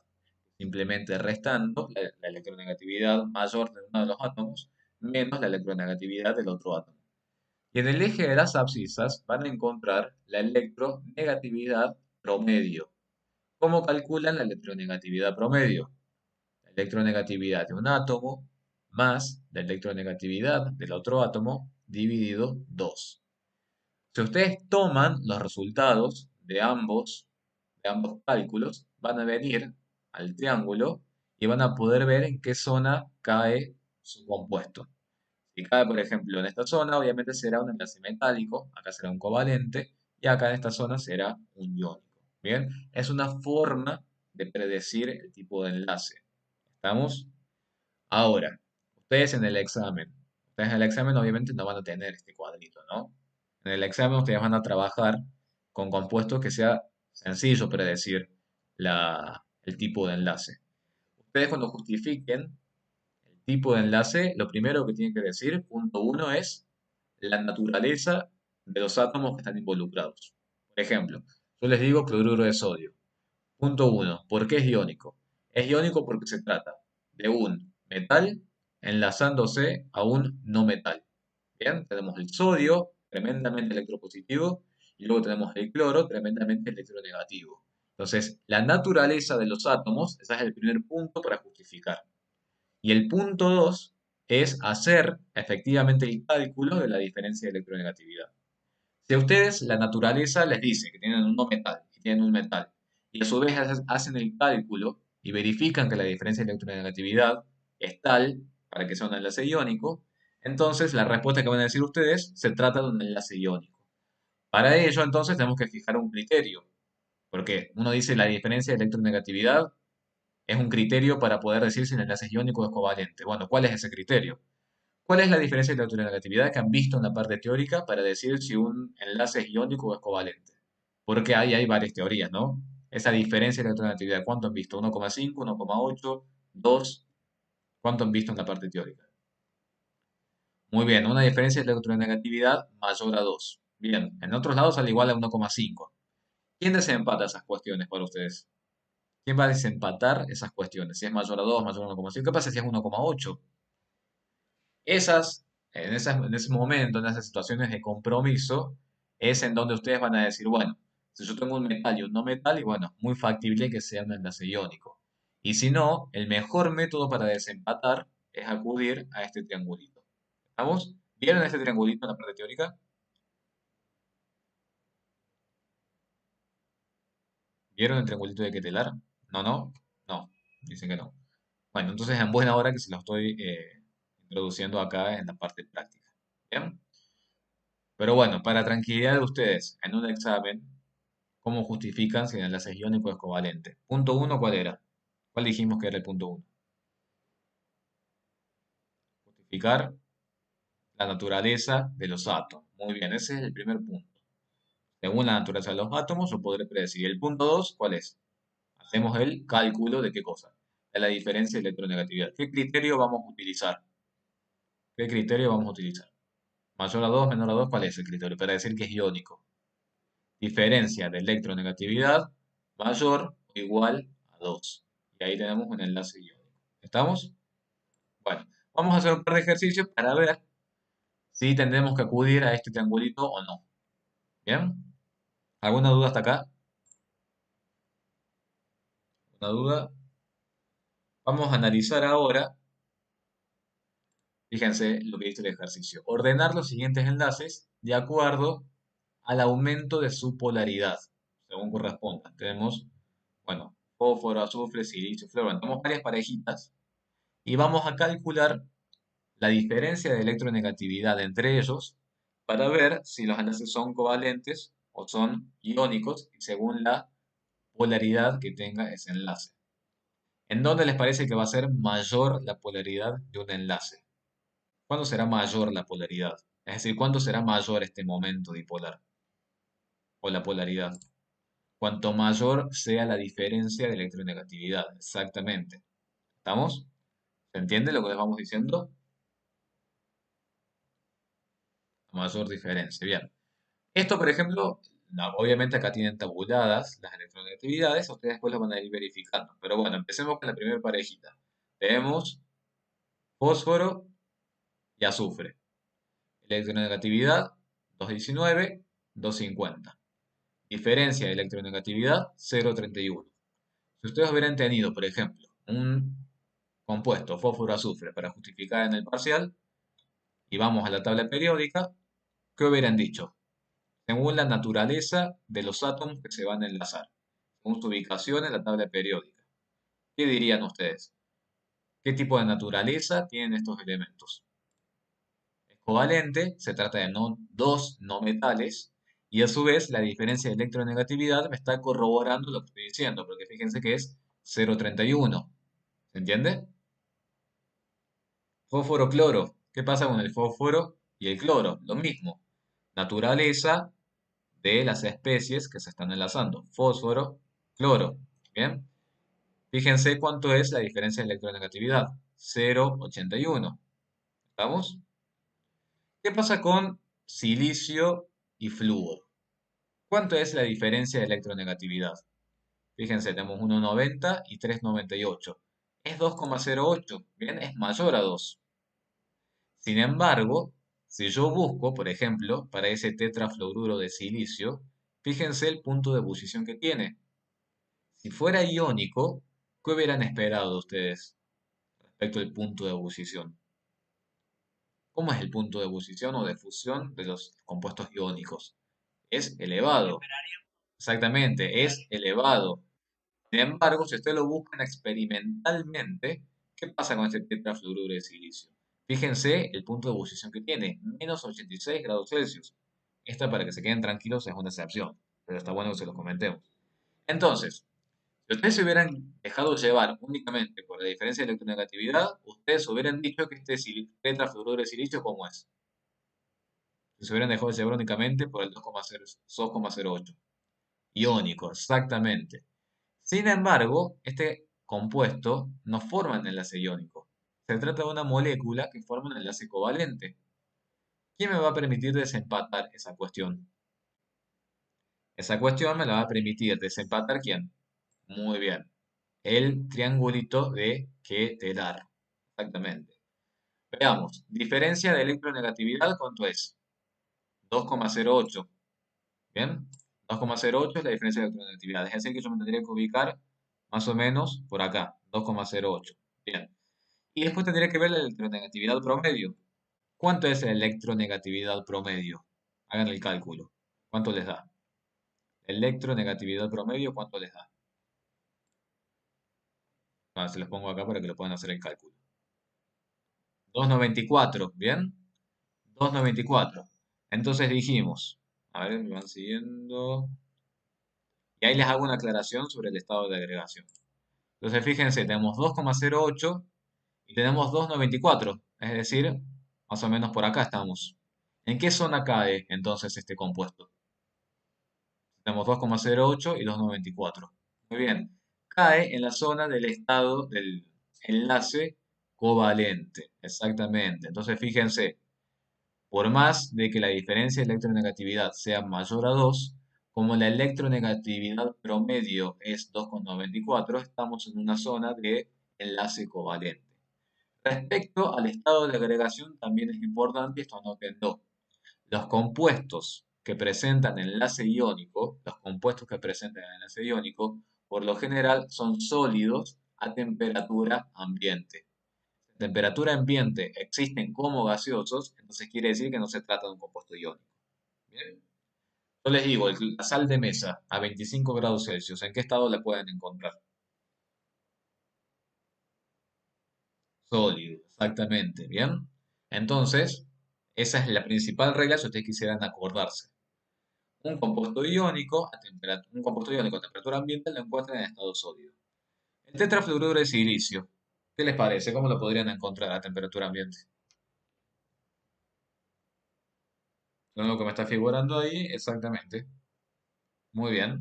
Simplemente restando la electronegatividad mayor de uno de los átomos menos la electronegatividad del otro átomo. Y en el eje de las abscisas van a encontrar la electronegatividad promedio. ¿Cómo calculan la electronegatividad promedio? La electronegatividad de un átomo más la electronegatividad del otro átomo dividido 2. Si ustedes toman los resultados de ambos cálculos, van a venir al triángulo y van a poder ver en qué zona cae su compuesto. Si cae, por ejemplo, en esta zona, obviamente será un enlace metálico, acá será un covalente, y acá en esta zona será un iónico. Bien, es una forma de predecir el tipo de enlace. ¿Estamos? Ahora, ustedes en el examen obviamente no van a tener este cuadrito, ¿no? En el examen ustedes van a trabajar con compuestos que sea sencillo predecir el tipo de enlace. Ustedes cuando justifiquen el tipo de enlace, lo primero que tienen que decir, punto uno, es la naturaleza de los átomos que están involucrados. Por ejemplo, yo les digo cloruro de sodio. Punto uno, ¿por qué es iónico? Es iónico porque se trata de un metal enlazándose a un no metal. Bien, tenemos el sodio, tremendamente electropositivo, y luego tenemos el cloro, tremendamente electronegativo. Entonces, la naturaleza de los átomos, ese es el primer punto para justificar. Y el punto 2 es hacer efectivamente el cálculo de la diferencia de electronegatividad. Si a ustedes la naturaleza les dice que tienen un no metal y tienen un metal, y a su vez hacen el cálculo y verifican que la diferencia de electronegatividad es tal para que sea un enlace iónico, entonces la respuesta que van a decir ustedes se trata de un enlace iónico. Para ello, entonces, tenemos que fijar un criterio, porque uno dice la diferencia de electronegatividad es un criterio para poder decir si el enlace es iónico o es covalente. Bueno, ¿cuál es ese criterio? ¿Cuál es la diferencia de electronegatividad que han visto en la parte teórica para decir si un enlace es iónico o es covalente? Porque ahí hay varias teorías, ¿no? Esa diferencia de electronegatividad, ¿cuánto han visto? 1,5, 1,8, 2. ¿Cuánto han visto en la parte teórica? Muy bien, una diferencia de electronegatividad mayor a 2. Bien, en otros lados al igual a 1,5. ¿Quién desempata esas cuestiones para ustedes? ¿Quién va a desempatar esas cuestiones? Si es mayor a 2, mayor a 1,5. ¿Qué pasa si es 1,8? En ese momento, en esas situaciones de compromiso, es en donde ustedes van a decir, bueno, si yo tengo un metal y un no metal, y bueno, muy factible que sea un enlace iónico. Y si no, el mejor método para desempatar es acudir a este triangulito. ¿Estamos? ¿Vieron este triangulito en la parte teórica? ¿Vieron el triangulito de Ketelar? No, no, no, dicen que no. Bueno, entonces en buena hora que se lo estoy introduciendo acá en la parte práctica. ¿Bien? Pero bueno, para tranquilidad de ustedes, en un examen, ¿cómo justifican si el enlace es iónico o es covalente? Punto uno, ¿cuál era? ¿Cuál dijimos que era el punto uno? Justificar la naturaleza de los átomos. Muy bien, ese es el primer punto. Según la naturaleza de los átomos, yo podré predecir. El punto dos, ¿cuál es? Hacemos el cálculo de qué cosa, de la diferencia de electronegatividad. ¿Qué criterio vamos a utilizar? ¿Qué criterio vamos a utilizar? Mayor a 2, menor a 2, ¿cuál es el criterio? Para decir que es iónico. Diferencia de electronegatividad mayor o igual a 2. Y ahí tenemos un enlace iónico. ¿Estamos? Bueno, vamos a hacer un par de ejercicios para ver si tendremos que acudir a este triangulito o no. ¿Bien? ¿Alguna duda hasta acá? ¿Una duda? Vamos a analizar ahora, fíjense lo que dice el ejercicio. Ordenar los siguientes enlaces de acuerdo al aumento de su polaridad, según corresponda. Tenemos, bueno, fósforo, azufre, silicio, flúor. Bueno, tenemos varias parejitas y vamos a calcular la diferencia de electronegatividad entre ellos para ver si los enlaces son covalentes o son iónicos según la polaridad que tenga ese enlace. ¿En dónde les parece que va a ser mayor la polaridad de un enlace? ¿Cuándo será mayor la polaridad? Es decir, ¿cuándo será mayor este momento dipolar o la polaridad? Cuanto mayor sea la diferencia de electronegatividad, exactamente. ¿Estamos? ¿Se entiende lo que les vamos diciendo? Mayor diferencia. Bien. Esto, por ejemplo, obviamente acá tienen tabuladas las electronegatividades, ustedes después lo van a ir verificando. Pero bueno, empecemos con la primera parejita. Tenemos fósforo y azufre. Electronegatividad 219, 250. Diferencia de electronegatividad 0,31. Si ustedes hubieran tenido, por ejemplo, un compuesto fósforo-azufre para justificar en el parcial, y vamos a la tabla periódica, ¿qué hubieran dicho? Según la naturaleza de los átomos que se van a enlazar, según su ubicación en la tabla periódica. ¿Qué dirían ustedes? ¿Qué tipo de naturaleza tienen estos elementos? Es covalente, se trata de dos no metales, y a su vez la diferencia de electronegatividad me está corroborando lo que estoy diciendo, porque fíjense que es 0,31. ¿Se entiende? Fósforo-cloro. ¿Qué pasa con el fósforo y el cloro? Lo mismo. Naturaleza de las especies que se están enlazando. Fósforo, cloro. Bien. Fíjense cuánto es la diferencia de electronegatividad. 0,81. ¿Estamos? ¿Qué pasa con silicio y flúor? ¿Cuánto es la diferencia de electronegatividad? Fíjense, tenemos 1,90 y 3,98. Es 2,08. Bien, es mayor a 2. Sin embargo, si yo busco, por ejemplo, para ese tetrafluoruro de silicio, fíjense el punto de ebullición que tiene. Si fuera iónico, ¿qué hubieran esperado ustedes respecto al punto de ebullición? ¿Cómo es el punto de ebullición o de fusión de los compuestos iónicos? Es elevado. Exactamente, es elevado. Sin embargo, si ustedes lo buscan experimentalmente, ¿qué pasa con este tetrafluoruro de silicio? Fíjense el punto de ebullición que tiene, menos 86 grados Celsius. Esta, para que se queden tranquilos, es una excepción, pero está bueno que se los comentemos. Entonces, si ustedes se hubieran dejado llevar únicamente por la diferencia de electronegatividad, ustedes hubieran dicho que este tetrafluoruro de silicio, ¿cómo es? Si se hubieran dejado llevar únicamente por el 2,08. Iónico, exactamente. Sin embargo, este compuesto no forma un enlace iónico. Se trata de una molécula que forma un enlace covalente. ¿Quién me va a permitir desempatar esa cuestión? Esa cuestión me la va a permitir desempatar ¿quién? Muy bien. El triangulito de Ketelar. Exactamente. Veamos. Diferencia de electronegatividad, ¿cuánto es? 2,08. ¿Bien? 2,08 es la diferencia de electronegatividad. Es decir, que yo me tendría que ubicar más o menos por acá. 2,08. Bien. Y después tendría que ver la electronegatividad promedio. ¿Cuánto es la electronegatividad promedio? Hagan el cálculo. ¿Cuánto les da? Electronegatividad promedio, ¿cuánto les da? Ah, se los pongo acá para que lo puedan hacer el cálculo. 2,94, ¿bien? 2,94. Entonces dijimos, a ver, me van siguiendo. Y ahí les hago una aclaración sobre el estado de agregación. Entonces fíjense, tenemos 2,08 y tenemos 2,94. Es decir, más o menos por acá estamos. ¿En qué zona cae entonces este compuesto? Tenemos 2,08 y 2,94. Muy bien. Cae en la zona del estado del enlace covalente. Exactamente. Entonces, fíjense, por más de que la diferencia de electronegatividad sea mayor a 2, como la electronegatividad promedio es 2,94, estamos en una zona de enlace covalente. Respecto al estado de agregación, también es importante, esto anótenlo. Los compuestos que presentan enlace iónico, los compuestos que presentan enlace iónico, por lo general son sólidos a temperatura ambiente. Temperatura ambiente existen como gaseosos, entonces quiere decir que no se trata de un compuesto iónico. Bien. Yo les digo, la sal de mesa a 25 grados Celsius, ¿en qué estado la pueden encontrar? Sólido, exactamente, ¿bien? Entonces, esa es la principal regla si ustedes quisieran acordarse. Un compuesto iónico a temperatura ambiente lo encuentran en estado sólido. El tetrafluoruro de silicio, ¿qué les parece? ¿Cómo lo podrían encontrar a temperatura ambiente? Con lo que me está figurando ahí, exactamente. Muy bien.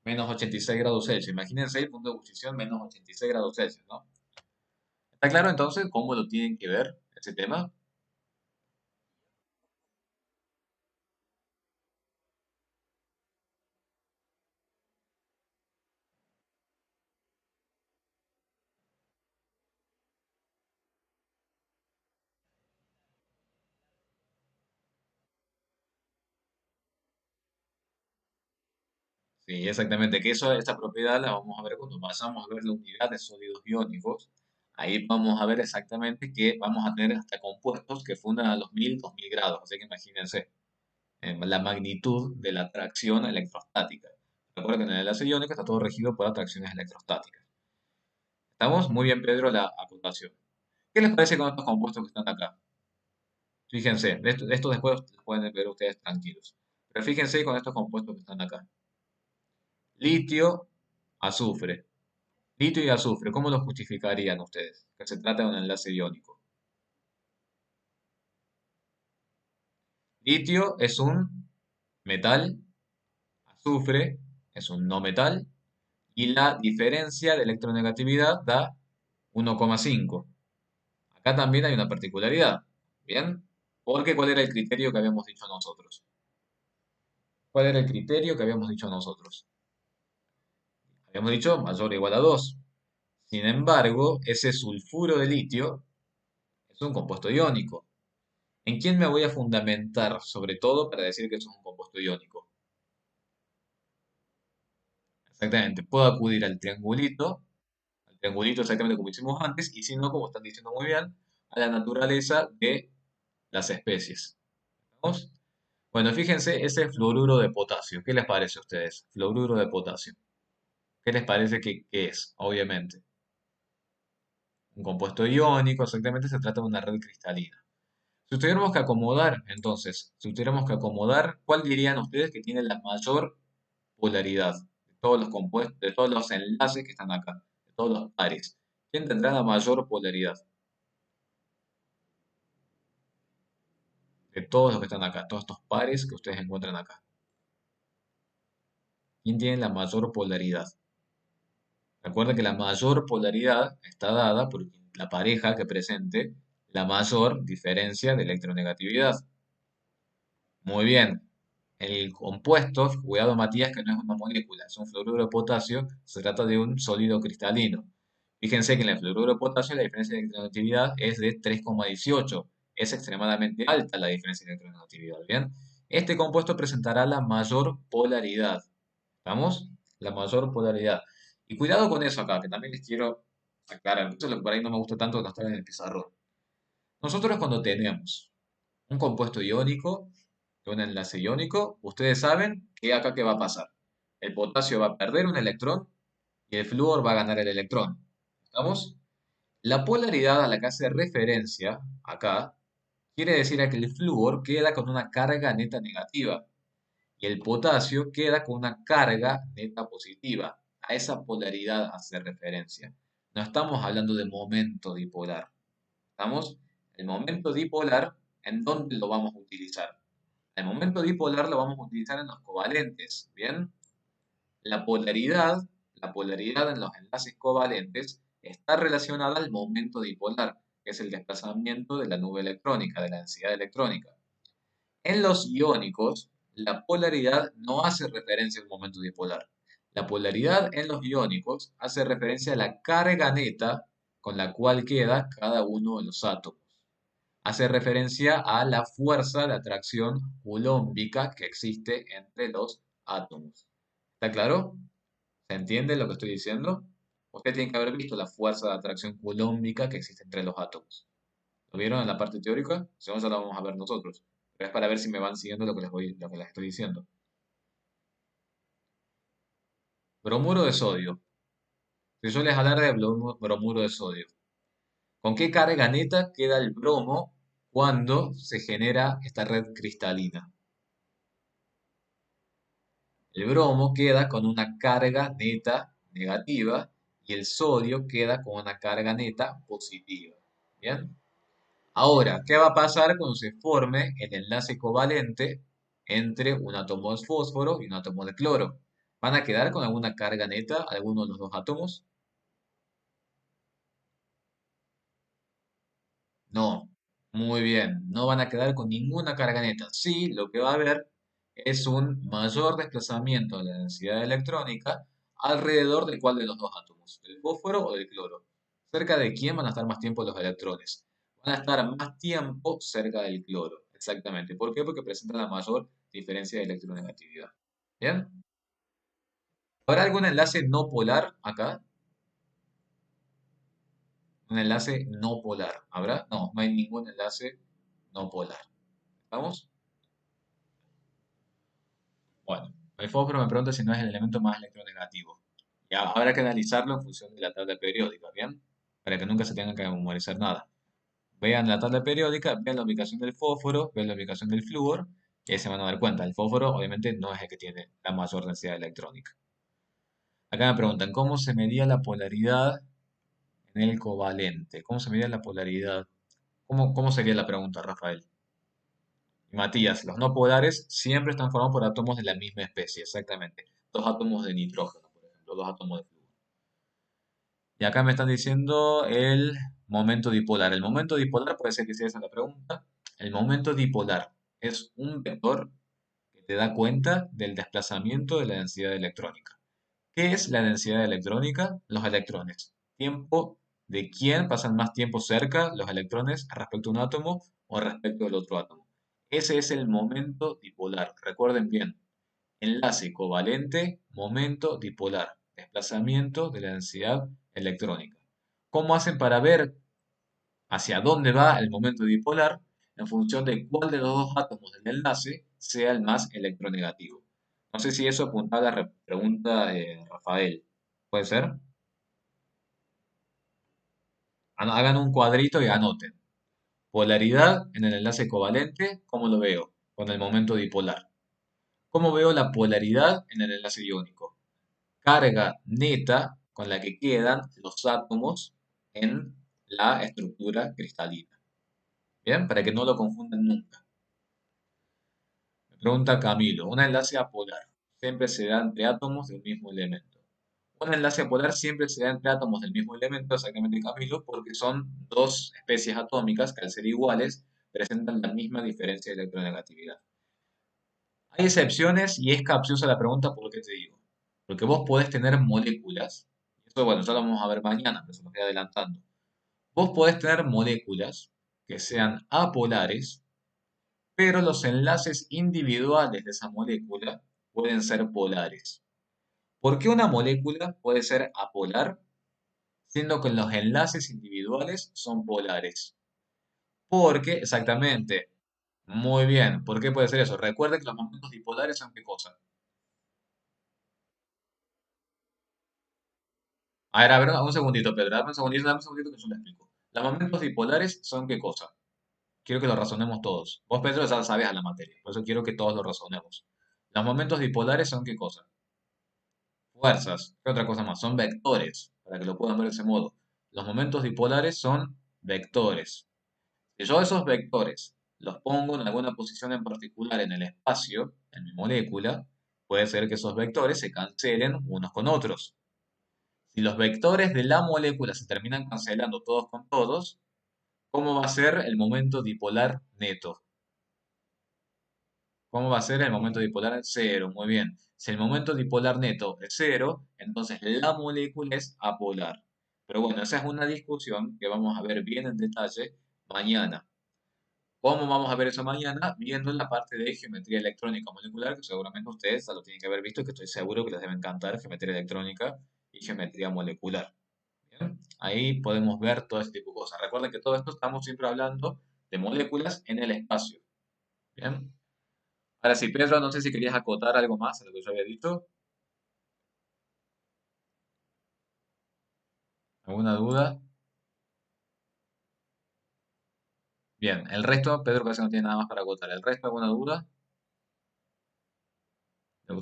Menos 86 grados Celsius. Imagínense el punto de ebullición menos 86 grados Celsius, ¿no? ¿Está claro entonces cómo lo tienen que ver ese tema? Sí, exactamente, que eso, esta propiedad la vamos a ver cuando pasamos a ver la unidad de sólidos iónicos. Ahí vamos a ver exactamente que vamos a tener hasta compuestos que fundan a los 1000, 2000 grados. Así que imagínense la magnitud de la atracción electrostática. Recuerden que en el enlace iónico está todo regido por atracciones electrostáticas. ¿Estamos? Muy bien, Pedro, la acotación. ¿Qué les parece con estos compuestos que están acá? Fíjense, de esto después lo pueden ver ustedes tranquilos. Pero fíjense con estos compuestos que están acá. Litio, azufre. Litio y azufre, ¿cómo lo justificarían ustedes? Que se trata de un enlace iónico. Litio es un metal, azufre es un no metal, y la diferencia de electronegatividad da 1,5. Acá también hay una particularidad, ¿bien? Porque ¿cuál era el criterio que habíamos dicho nosotros? ¿Cuál era el criterio que habíamos dicho nosotros? Habíamos dicho mayor o igual a 2. Sin embargo, ese sulfuro de litio es un compuesto iónico. ¿En quién me voy a fundamentar, sobre todo, para decir que eso es un compuesto iónico? Exactamente, puedo acudir al triangulito exactamente como hicimos antes, y si no, como están diciendo muy bien, a la naturaleza de las especies. ¿Vamos? Bueno, fíjense, ese es fluoruro de potasio. ¿Qué les parece a ustedes? Fluoruro de potasio. ¿Qué les parece que es? Obviamente. Un compuesto iónico, exactamente se trata de una red cristalina. Si tuviéramos que acomodar, entonces, si tuviéramos que acomodar, ¿cuál dirían ustedes que tiene la mayor polaridad de todos los compuestos, de todos los enlaces que están acá, de todos los pares? ¿Quién tendrá la mayor polaridad de todos los que están acá, todos estos pares que ustedes encuentran acá? ¿Quién tiene la mayor polaridad? Recuerda que la mayor polaridad está dada por la pareja que presente la mayor diferencia de electronegatividad. Muy bien. El compuesto, cuidado Matías, que no es una molécula, es un fluoruro de potasio, se trata de un sólido cristalino. Fíjense que en el fluoruro de potasio la diferencia de electronegatividad es de 3,18. Es extremadamente alta la diferencia de electronegatividad, ¿bien? Este compuesto presentará la mayor polaridad. ¿Estamos? La mayor polaridad. Y cuidado con eso acá, que también les quiero aclarar. Eso es lo que por ahí no me gusta tanto de no estar en el pizarrón. Nosotros cuando tenemos un compuesto iónico, un enlace iónico, ustedes saben que acá qué va a pasar. El potasio va a perder un electrón y el flúor va a ganar el electrón. ¿Estamos? La polaridad a la que hace referencia acá quiere decir que el flúor queda con una carga neta negativa y el potasio queda con una carga neta positiva. A esa polaridad hace referencia. No estamos hablando de momento dipolar. ¿Estamos? El momento dipolar, ¿en dónde lo vamos a utilizar? El momento dipolar lo vamos a utilizar en los covalentes, ¿bien? La polaridad, la polaridad en los enlaces covalentes está relacionada al momento dipolar, que es el desplazamiento de la nube electrónica, de la densidad electrónica. En los iónicos, la polaridad no hace referencia al momento dipolar. La polaridad en los iónicos hace referencia a la carga neta con la cual queda cada uno de los átomos. Hace referencia a la fuerza de atracción coulombica que existe entre los átomos. ¿Está claro? ¿Se entiende lo que estoy diciendo? Usted tiene que haber visto la fuerza de atracción coulombica que existe entre los átomos. ¿Lo vieron en la parte teórica? Si no, ya lo vamos a ver nosotros. Pero es para ver si me van siguiendo lo que les estoy diciendo. Bromuro de sodio. Si yo les hablara de bromuro de sodio, ¿con qué carga neta queda el bromo cuando se genera esta red cristalina? El bromo queda con una carga neta negativa y el sodio queda con una carga neta positiva. ¿Bien? Ahora, ¿qué va a pasar cuando se forme el enlace covalente entre un átomo de fósforo y un átomo de cloro? ¿Van a quedar con alguna carga neta alguno de los dos átomos? No. Muy bien, no van a quedar con ninguna carga neta. Sí, lo que va a haber es un mayor desplazamiento de la densidad electrónica alrededor del cual de los dos átomos, del fósforo o del cloro. ¿Cerca de quién van a estar más tiempo los electrones? Van a estar más tiempo cerca del cloro, exactamente. ¿Por qué? Porque presenta la mayor diferencia de electronegatividad. ¿Bien? ¿Habrá algún enlace no polar acá? Un enlace no polar. ¿Habrá? No, no hay ningún enlace no polar. ¿Vamos? Bueno, el fósforo me pregunta si no es el elemento más electronegativo. Ya, habrá que analizarlo en función de la tabla periódica, ¿bien? Para que nunca se tenga que memorizar nada. Vean la tabla periódica, vean la ubicación del fósforo, vean la ubicación del flúor, y ahí se van a dar cuenta. El fósforo obviamente no es el que tiene la mayor densidad electrónica. Acá me preguntan, ¿cómo se medía la polaridad en el covalente? ¿Cómo se medía la polaridad? ¿Cómo sería la pregunta, Rafael? Y Matías, los no polares siempre están formados por átomos de la misma especie, exactamente. Dos átomos de nitrógeno, por ejemplo, dos átomos de flúor. Y acá me están diciendo el momento dipolar. El momento dipolar puede ser que sea esa la pregunta. El momento dipolar es un vector que te da cuenta del desplazamiento de la densidad electrónica. ¿Qué es la densidad electrónica? Los electrones. Tiempo de quién pasan más tiempo cerca los electrones respecto a un átomo o respecto al otro átomo. Ese es el momento dipolar. Recuerden bien. Enlace covalente, momento dipolar. Desplazamiento de la densidad electrónica. ¿Cómo hacen para ver hacia dónde va el momento dipolar? En función de cuál de los dos átomos del enlace sea el más electronegativo. No sé si eso apuntaba a la pregunta de Rafael. ¿Puede ser? Hagan un cuadrito y anoten. Polaridad en el enlace covalente, ¿cómo lo veo? Con el momento dipolar. ¿Cómo veo la polaridad en el enlace iónico? Carga neta con la que quedan los átomos en la estructura cristalina. Bien, para que no lo confundan nunca. Me pregunta Camilo, un enlace apolar siempre se da entre átomos de un mismo elemento. Un enlace apolar siempre se da entre átomos del mismo elemento, exactamente Camilo, porque son dos especies atómicas que al ser iguales presentan la misma diferencia de electronegatividad. Hay excepciones y es capciosa la pregunta por lo que te digo. Porque vos podés tener moléculas, esto bueno, ya lo vamos a ver mañana, pero se lo estoy adelantando. Vos podés tener moléculas que sean apolares, pero los enlaces individuales de esa molécula pueden ser polares. ¿Por qué una molécula puede ser apolar, siendo que los enlaces individuales son polares? Porque, exactamente, muy bien, ¿por qué puede ser eso? Recuerden que los momentos dipolares son qué cosa. A ver, un segundito, Pedro, dame un segundito que yo le explico. Los momentos dipolares son qué cosa. Quiero que lo razonemos todos. Vos, Pedro, ya sabes a la materia, por eso quiero que todos lo razonemos. Los momentos dipolares son qué cosa. Fuerzas. ¿Qué otra cosa más? Son vectores, para que lo puedan ver de ese modo. Los momentos dipolares son vectores. Si yo esos vectores los pongo en alguna posición en particular en el espacio, en mi molécula, puede ser que esos vectores se cancelen unos con otros. Si los vectores de la molécula se terminan cancelando todos con todos, ¿cómo va a ser el momento dipolar neto? ¿Cómo va a ser el momento dipolar? Cero, muy bien. Si el momento dipolar neto es cero, entonces la molécula es apolar. Pero bueno, esa es una discusión que vamos a ver bien en detalle mañana. ¿Cómo vamos a ver eso mañana? Viendo la parte de geometría electrónica molecular, que seguramente ustedes ya lo tienen que haber visto, que estoy seguro que les debe encantar geometría electrónica y geometría molecular. ¿Bien? Ahí podemos ver todo este tipo de cosas. Recuerden que todo esto estamos siempre hablando de moléculas en el espacio. ¿Bien? Ahora sí, Pedro, no sé si querías acotar algo más a lo que yo había dicho. ¿Alguna duda? Bien, el resto, Pedro parece que no tiene nada más para acotar. ¿El resto, alguna duda?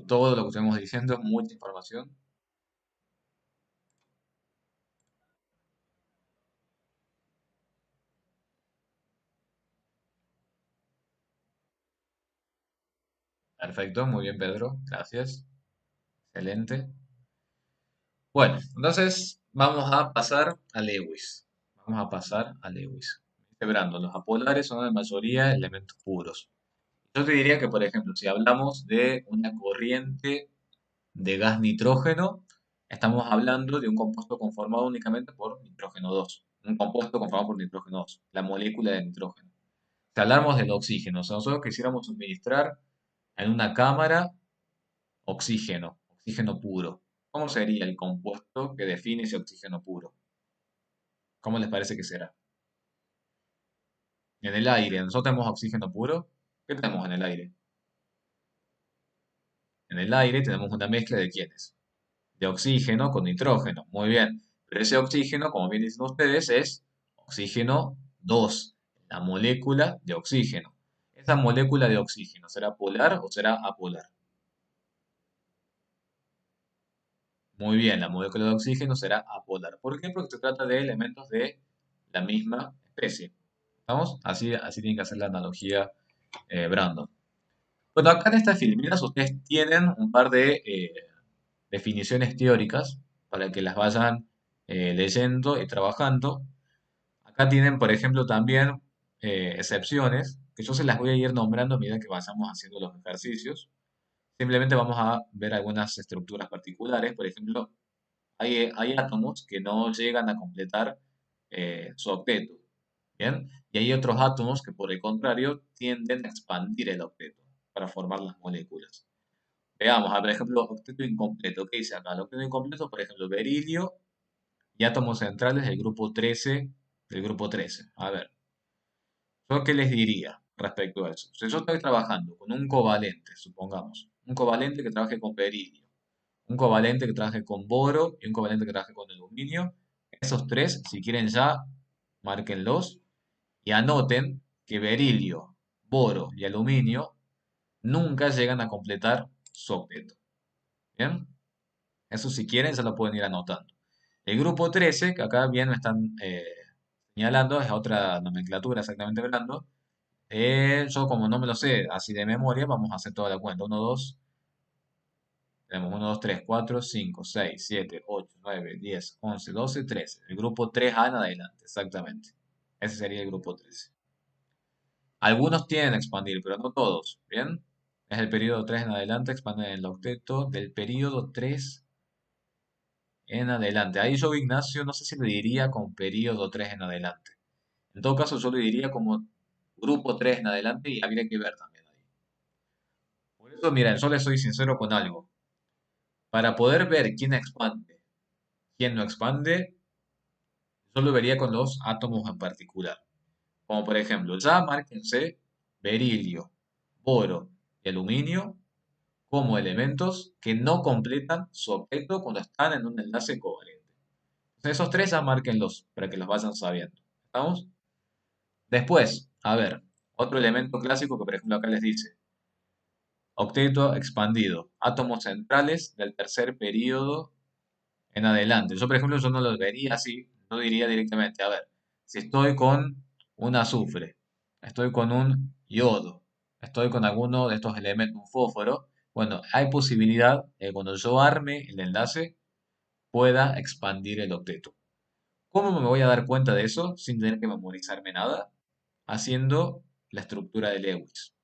Todo lo que estuvimos diciendo, mucha información. Perfecto, muy bien, Pedro. Gracias. Excelente. Bueno, entonces vamos a pasar a Lewis. Vamos a pasar a Lewis. Dice Brandon, los apolares son en mayoría elementos puros. Yo te diría que, por ejemplo, si hablamos de una corriente de gas nitrógeno, estamos hablando de un compuesto conformado únicamente por nitrógeno 2. Un compuesto conformado por nitrógeno 2, la molécula de nitrógeno. Si hablamos del oxígeno, si nosotros quisiéramos suministrar en una cámara oxígeno, oxígeno puro, ¿cómo sería el compuesto que define ese oxígeno puro? ¿Cómo les parece que será? En el aire, nosotros tenemos oxígeno puro. ¿Qué tenemos en el aire? En el aire tenemos una mezcla de ¿quiénes? De oxígeno con nitrógeno. Muy bien. Pero ese oxígeno, como bien dicen ustedes, es oxígeno 2, la molécula de oxígeno. ¿Esa molécula de oxígeno será polar o será apolar? Muy bien, la molécula de oxígeno será apolar. ¿Por qué? Porque se trata de elementos de la misma especie. ¿Vamos? Así tiene que hacer la analogía Brandon. Bueno, acá en estas filminas ustedes tienen un par de definiciones teóricas para que las vayan leyendo y trabajando. Acá tienen, por ejemplo, también excepciones, que yo se las voy a ir nombrando a medida que vayamos haciendo los ejercicios. Simplemente vamos a ver algunas estructuras particulares. Por ejemplo, hay átomos que no llegan a completar su octeto, ¿bien? Y hay otros átomos que, por el contrario, tienden a expandir el octeto para formar las moléculas. Veamos, por ejemplo, octeto incompleto. ¿Qué dice acá? El octeto incompleto, por ejemplo, berilio y átomos centrales del grupo 13. A ver, ¿yo qué les diría respecto a eso? Si yo estoy trabajando con un covalente, supongamos, un covalente que trabaje con berilio, un covalente que trabaje con boro y un covalente que trabaje con aluminio, esos tres, si quieren ya, márquenlos y anoten que berilio, boro y aluminio nunca llegan a completar su octeto. ¿Bien? Eso si quieren se lo pueden ir anotando. El grupo 13, que acá bien me están señalando, es otra nomenclatura exactamente hablando. Yo como no me lo sé así de memoria, vamos a hacer toda la cuenta. Uno 2 tenemos uno 2 3 4 5 6 7 8 9 10 11 12 13. El grupo 3A en adelante, exactamente. Ese sería el grupo 13. Algunos tienen a expandir, pero no todos, ¿bien? Es el periodo 3 en adelante, expanden el octeto del periodo 3 en adelante. Ahí yo, Ignacio, no sé si le diría con periodo 3 en adelante. En todo caso, yo le diría como grupo 3 en adelante y habría que ver también ahí. Por eso, mira, yo le soy sincero con algo. Para poder ver quién expande, quién no expande, yo lo vería con los átomos en particular. Como por ejemplo, ya márquense berilio, boro y aluminio como elementos que no completan su objeto cuando están en un enlace covalente. Entonces, esos tres ya márquenlos para que los vayan sabiendo. ¿Estamos? Después, a ver, otro elemento clásico que por ejemplo acá les dice, octeto expandido, átomos centrales del tercer periodo en adelante. Yo por ejemplo yo no lo vería así, no diría directamente, a ver, si estoy con un azufre, estoy con un yodo, estoy con alguno de estos elementos, un fósforo, bueno, hay posibilidad de que cuando yo arme el enlace pueda expandir el octeto. ¿Cómo me voy a dar cuenta de eso sin tener que memorizarme nada? Haciendo la estructura de Lewis.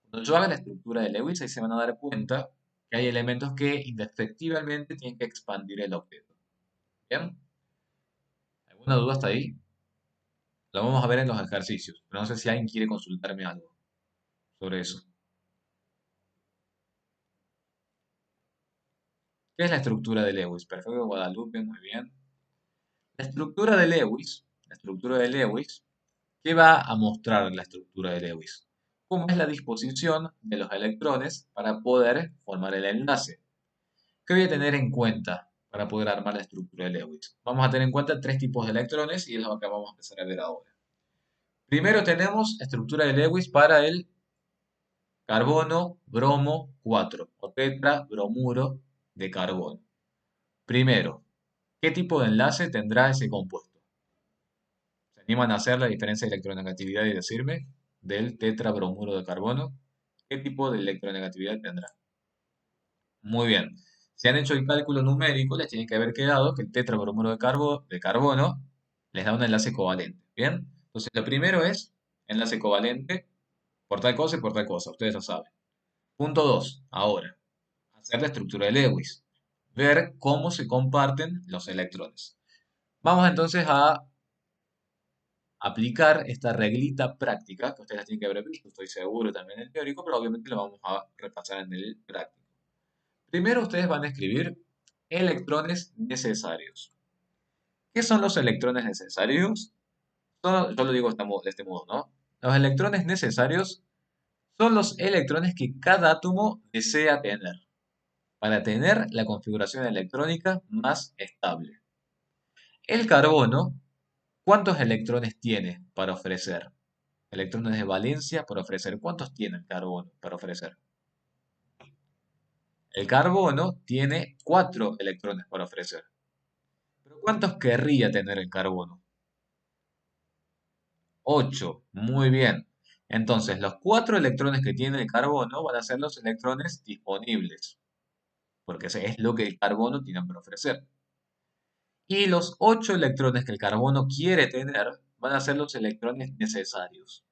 Cuando yo haga la estructura de Lewis, ahí se van a dar cuenta que hay elementos que indefectiblemente tienen que expandir el octeto. ¿Bien? ¿Alguna duda hasta ahí? Lo vamos a ver en los ejercicios, pero no sé si alguien quiere consultarme algo sobre eso. ¿Qué es la estructura de Lewis? Perfecto, Guadalupe, muy bien. La estructura de Lewis, ¿qué va a mostrar la estructura de Lewis? ¿Cómo es la disposición de los electrones para poder formar el enlace? ¿Qué voy a tener en cuenta para poder armar la estructura de Lewis? Vamos a tener en cuenta tres tipos de electrones y es lo que vamos a empezar a ver ahora. Primero tenemos estructura de Lewis para el carbono, bromo 4 o tetra bromuro de carbono. Primero, ¿qué tipo de enlace tendrá ese compuesto? ¿Se animan a hacer la diferencia de electronegatividad y decirme del tetrabromuro de carbono? ¿Qué tipo de electronegatividad tendrá? Muy bien. Si han hecho el cálculo numérico, les tiene que haber quedado que el tetrabromuro de carbono les da un enlace covalente. ¿Bien? Entonces, lo primero es enlace covalente por tal cosa y por tal cosa. Ustedes lo saben. Punto 2. Ahora, hacer la estructura de Lewis. Ver cómo se comparten los electrones. Vamos entonces a aplicar esta reglita práctica, que ustedes la tienen que haber visto, estoy seguro también en el teórico, pero obviamente lo vamos a repasar en el práctico. Primero ustedes van a escribir electrones necesarios. ¿Qué son los electrones necesarios? Yo lo digo de este modo, ¿no? Los electrones necesarios son los electrones que cada átomo desea tener para tener la configuración electrónica más estable. El carbono, ¿cuántos electrones tiene para ofrecer? Electrones de valencia para ofrecer. ¿Cuántos tiene el carbono para ofrecer? El carbono tiene 4 electrones para ofrecer. ¿Pero cuántos querría tener el carbono? 8. Muy bien. Entonces, los 4 electrones que tiene el carbono van a ser los electrones disponibles, porque ese es lo que el carbono tiene para ofrecer. Y los 8 electrones que el carbono quiere tener van a ser los electrones necesarios.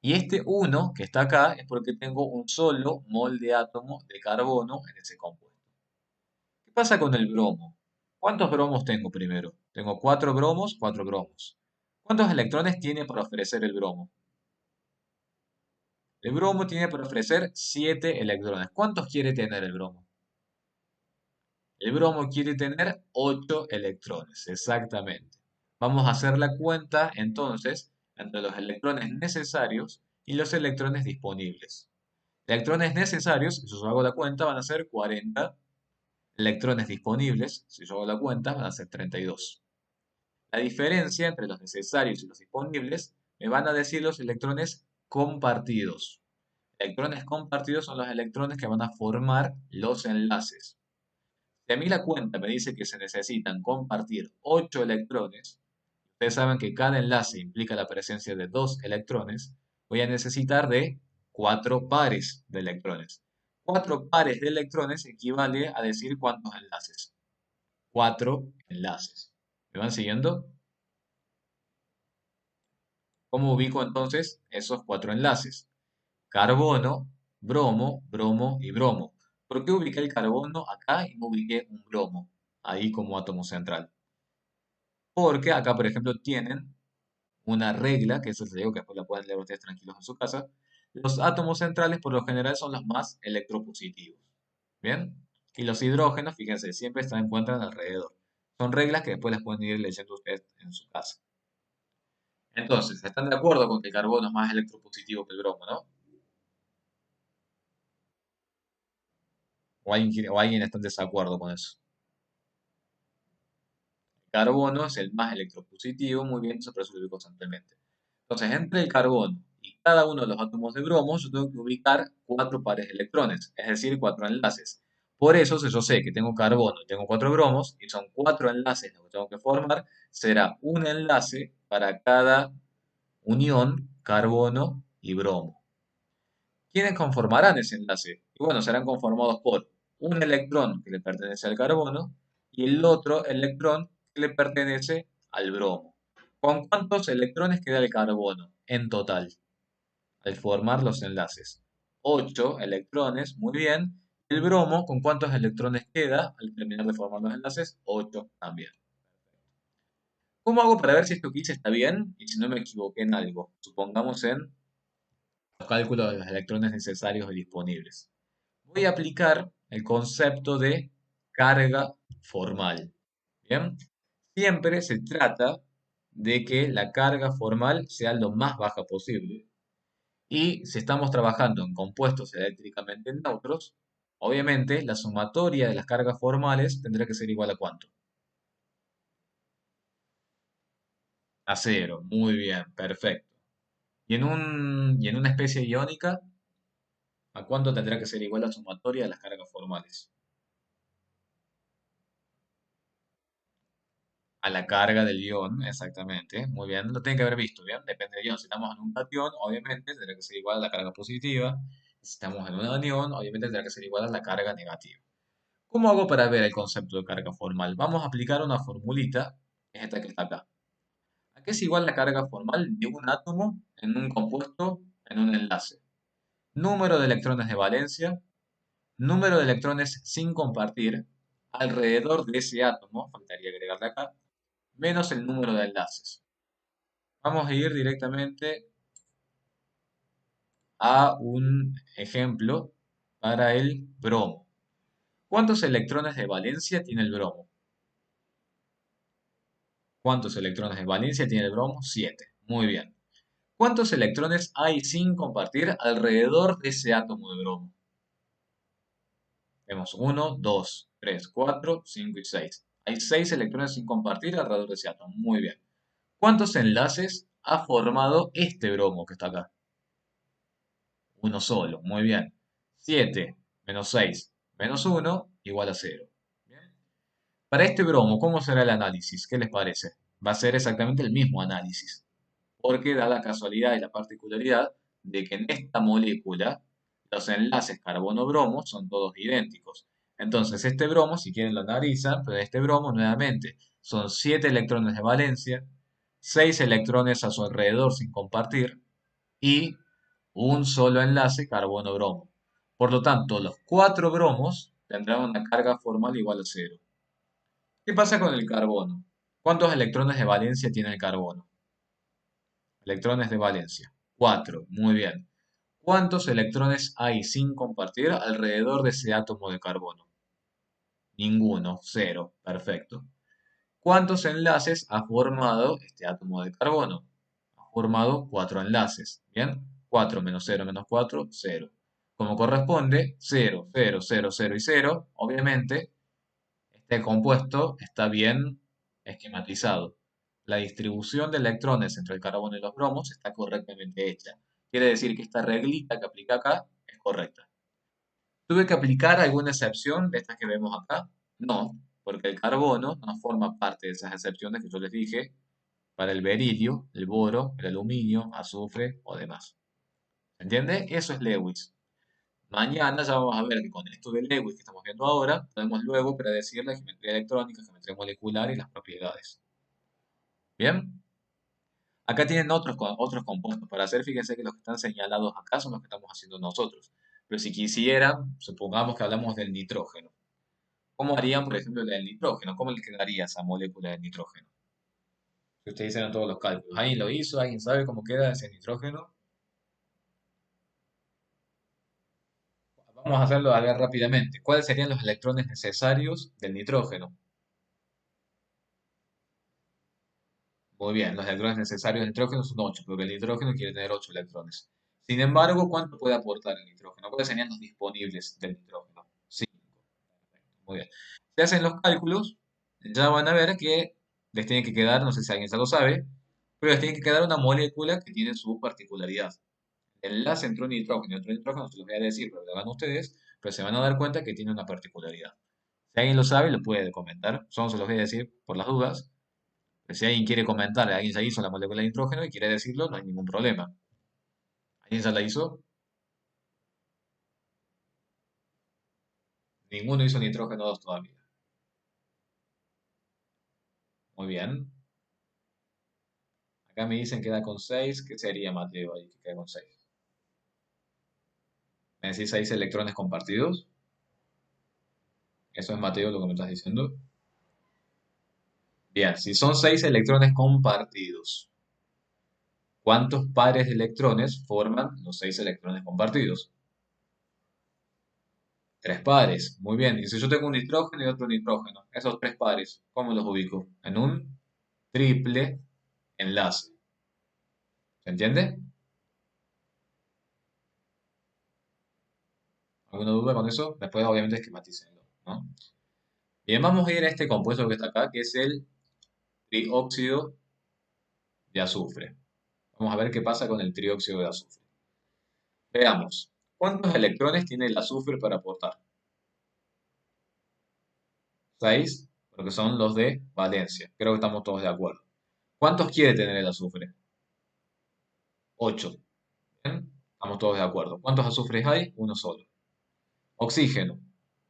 Y este uno que está acá es porque tengo un solo mol de átomo de carbono en ese compuesto. ¿Qué pasa con el bromo? ¿Cuántos bromos tengo primero? Tengo 4 bromos, 4 bromos. ¿Cuántos electrones tiene para ofrecer el bromo? El bromo tiene para ofrecer 7 electrones. ¿Cuántos quiere tener el bromo? El bromo quiere tener 8 electrones, exactamente. Vamos a hacer la cuenta entonces entre los electrones necesarios y los electrones disponibles. Electrones necesarios, si yo hago la cuenta, van a ser 40. Electrones disponibles, si yo hago la cuenta, van a ser 32. La diferencia entre los necesarios y los disponibles me van a decir los electrones compartidos. Electrones compartidos son los electrones que van a formar los enlaces. Si a mí la cuenta me dice que se necesitan compartir 8 electrones, ustedes saben que cada enlace implica la presencia de 2 electrones, voy a necesitar de 4 pares de electrones. 4 pares de electrones equivale a decir cuántos enlaces. 4 enlaces. ¿Me van siguiendo? ¿Cómo ubico entonces esos 4 enlaces? Carbono bromo, bromo y bromo. ¿Por qué ubiqué el carbono acá y no ubiqué un bromo ahí como átomo central? Porque acá, por ejemplo, tienen una regla, que eso les digo que después la pueden leer ustedes tranquilos en su casa. Los átomos centrales por lo general son los más electropositivos. ¿Bien? Y los hidrógenos, fíjense, siempre se encuentran alrededor. Son reglas que después las pueden ir leyendo ustedes en su casa. Entonces, ¿están de acuerdo con que el carbono es más electropositivo que el bromo, no? ¿O alguien está en desacuerdo con eso? El carbono es el más electropositivo, muy bien, eso por eso lo ubico centralmente. Entonces, entre el carbono y cada uno de los átomos de bromo, yo tengo que ubicar cuatro pares de electrones, es decir, cuatro enlaces. Por eso, si yo sé que tengo carbono y tengo cuatro bromos, y son cuatro enlaces los que tengo que formar, será un enlace para cada unión carbono y bromo. ¿Quiénes conformarán ese enlace? Y bueno, serán conformados por un electrón que le pertenece al carbono y el otro electrón que le pertenece al bromo. ¿Con cuántos electrones queda el carbono en total al formar los enlaces? 8 electrones, muy bien. El bromo, ¿con cuántos electrones queda al terminar de formar los enlaces? 8 también. ¿Cómo hago para ver si esto que hice está bien y si no me equivoqué en algo? Supongamos en los cálculos de los electrones necesarios y disponibles. Voy a aplicar el concepto de carga formal. Bien, siempre se trata de que la carga formal sea lo más baja posible. Y si estamos trabajando en compuestos eléctricamente neutros, obviamente la sumatoria de las cargas formales tendrá que ser igual a ¿cuánto? A cero. Muy bien, perfecto. Y en una especie iónica, ¿a cuánto tendrá que ser igual la sumatoria de las cargas formales? A la carga del ion, exactamente. Muy bien, lo tienen que haber visto, ¿bien? Depende del ion. Si estamos en un cation, obviamente tendrá que ser igual a la carga positiva. Si estamos en un anión, obviamente tendrá que ser igual a la carga negativa. ¿Cómo hago para ver el concepto de carga formal? Vamos a aplicar una formulita, que es esta que está acá. ¿A qué es igual la carga formal de un átomo en un compuesto en un enlace? Número de electrones de valencia, número de electrones sin compartir alrededor de ese átomo, faltaría agregarle acá, menos el número de enlaces. Vamos a ir directamente a un ejemplo para el bromo. ¿Cuántos electrones de valencia tiene el bromo? ¿Cuántos electrones de valencia tiene el bromo? 7. Muy bien. ¿Cuántos electrones hay sin compartir alrededor de ese átomo de bromo? Vemos 1, 2, 3, 4, 5 y 6. Hay 6 electrones sin compartir alrededor de ese átomo. Muy bien. ¿Cuántos enlaces ha formado este bromo que está acá? Uno solo. Muy bien. 7 menos 6 menos 1 igual a 0. Bien. Para este bromo, ¿cómo será el análisis? ¿Qué les parece? Va a ser exactamente el mismo análisis, porque da la casualidad y la particularidad de que en esta molécula los enlaces carbono-bromo son todos idénticos. Entonces, este bromo, si quieren lo analizan, pero este bromo nuevamente son 7 electrones de valencia, 6 electrones a su alrededor sin compartir y un solo enlace carbono-bromo. Por lo tanto, los 4 bromos tendrán una carga formal igual a cero. ¿Qué pasa con el carbono? ¿Cuántos electrones de valencia tiene el carbono? Electrones de valencia. 4. Muy bien. ¿Cuántos electrones hay sin compartir alrededor de ese átomo de carbono? Ninguno. Cero. Perfecto. ¿Cuántos enlaces ha formado este átomo de carbono? Ha formado 4 enlaces. Bien. 4 menos cero menos 4, 0. Como corresponde, 0, 0, 0, 0 y 0. Obviamente, este compuesto está bien esquematizado. La distribución de electrones entre el carbono y los bromos está correctamente hecha. Quiere decir que esta reglita que aplica acá es correcta. ¿Tuve que aplicar alguna excepción de estas que vemos acá? No, porque el carbono no forma parte de esas excepciones que yo les dije para el berilio, el boro, el aluminio, azufre o demás. ¿Se entiende? Eso es Lewis. Mañana ya vamos a ver que con esto de Lewis que estamos viendo ahora, podemos luego predecir la geometría electrónica, geometría molecular y las propiedades. ¿Bien? Acá tienen otros compuestos para hacer. Fíjense que los que están señalados acá son los que estamos haciendo nosotros. Pero si quisieran, supongamos que hablamos del nitrógeno. ¿Cómo harían, por ejemplo, la del nitrógeno? ¿Cómo le quedaría esa molécula de nitrógeno? Si ustedes hicieran todos los cálculos. ¿Alguien lo hizo? ¿Alguien sabe cómo queda ese nitrógeno? Vamos a hacerlo a ver rápidamente. ¿Cuáles serían los electrones necesarios del nitrógeno? Muy bien, los electrones necesarios del nitrógeno son 8, porque el nitrógeno quiere tener 8 electrones. Sin embargo, ¿cuánto puede aportar el nitrógeno? ¿Cuáles serían los disponibles del nitrógeno? 5. Muy bien. Si hacen los cálculos, ya van a ver que les tiene que quedar, no sé si alguien ya lo sabe, pero les tiene que quedar una molécula que tiene su particularidad. El enlace entre un nitrógeno y otro nitrógeno, se los voy a decir, pero lo hagan ustedes, pero se van a dar cuenta que tiene una particularidad. Si alguien lo sabe, lo puede comentar. Solo se los voy a decir por las dudas. Pero si alguien quiere comentar, alguien ya hizo la molécula de nitrógeno y quiere decirlo, no hay ningún problema. ¿Alguien ya la hizo? Ninguno hizo nitrógeno 2 todavía. Muy bien. Acá me dicen que da con 6. ¿Qué sería, Mateo, ahí que queda con 6? ¿Me decís 6 electrones compartidos? Eso es, Mateo, lo que me estás diciendo. Bien, si son 6 electrones compartidos, ¿cuántos pares de electrones forman los 6 electrones compartidos? 3 pares. Muy bien. Y si yo tengo un nitrógeno y otro nitrógeno, esos 3 pares, ¿cómo los ubico? En un triple enlace. ¿Se entiende? ¿Alguna duda con eso? Después, obviamente, esquematícenlo, ¿no? Bien, vamos a ir a este compuesto que está acá, que es el trióxido de azufre. Vamos a ver qué pasa con el trióxido de azufre. Veamos. ¿Cuántos electrones tiene el azufre para aportar? 6, porque son los de valencia. Creo que estamos todos de acuerdo. ¿Cuántos quiere tener el azufre? 8. ¿Bien? Estamos todos de acuerdo. ¿Cuántos azufres hay? Uno solo. Oxígeno.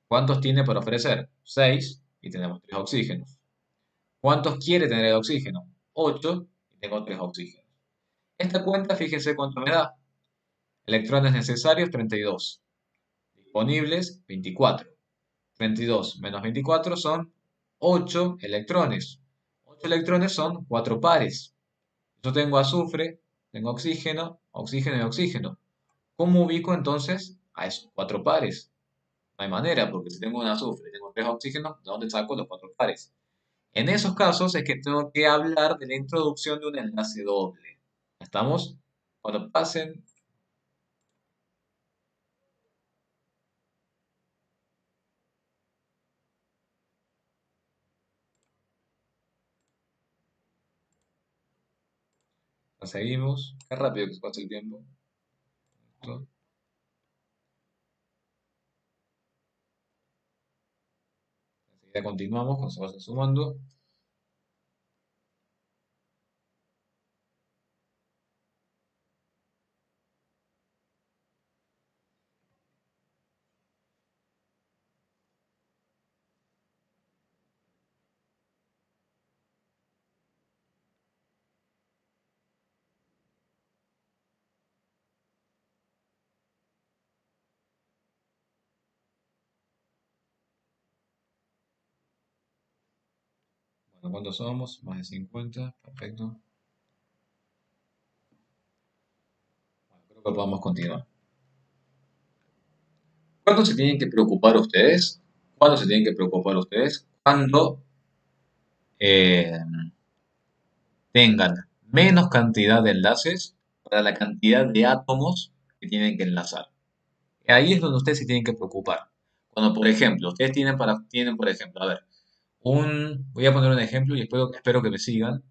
¿Cuántos tiene para ofrecer? 6 y tenemos 3 oxígenos. ¿Cuántos quiere tener el oxígeno? 8 y tengo 3 oxígenos. Esta cuenta, fíjense cuánto me da. Electrones necesarios, 32. Disponibles, 24. 32 menos 24 son 8 electrones. 8 electrones son 4 pares. Yo tengo azufre, tengo oxígeno, oxígeno y oxígeno. ¿Cómo ubico entonces a esos 4 pares? No hay manera, porque si tengo un azufre y tengo 3 oxígenos, ¿de dónde saco los 4 pares? En esos casos es que tengo que hablar de la introducción de un enlace doble. ¿Estamos? Cuando pasen, seguimos. Qué rápido que se pasa el tiempo. Enseguida continuamos cuando se vayan sumando. Bueno, ¿cuántos somos? Más de 50. Perfecto. Bueno, creo que podemos continuar. ¿Cuándo se tienen que preocupar ustedes? ¿Cuándo se tienen que preocupar ustedes? Cuando eh, tengan menos cantidad de enlaces para la cantidad de átomos que tienen que enlazar. Ahí es donde ustedes se tienen que preocupar. Cuando, por ejemplo, ustedes tienen, por ejemplo, a ver, voy a poner un ejemplo y espero que me sigan.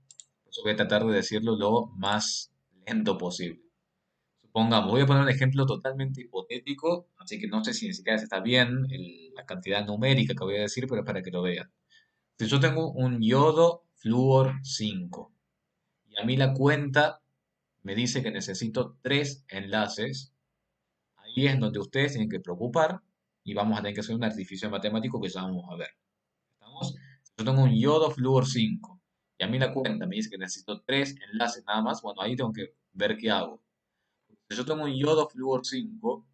Por eso voy a tratar de decirlo lo más lento posible. Supongamos, voy a poner un ejemplo totalmente hipotético, así que no sé si ni siquiera está bien la cantidad numérica que voy a decir, pero es para que lo vean. Si yo tengo un yodo flúor 5 y a mí la cuenta me dice que necesito 3 enlaces, ahí es donde ustedes tienen que preocupar y vamos a tener que hacer un artificio matemático que ya vamos a ver. ¿Estamos? Si yo tengo un yodo flúor 5 y a mí la cuenta me dice que necesito 3 enlaces nada más, bueno, ahí tengo que ver qué hago. Si yo tengo un yodo flúor 5,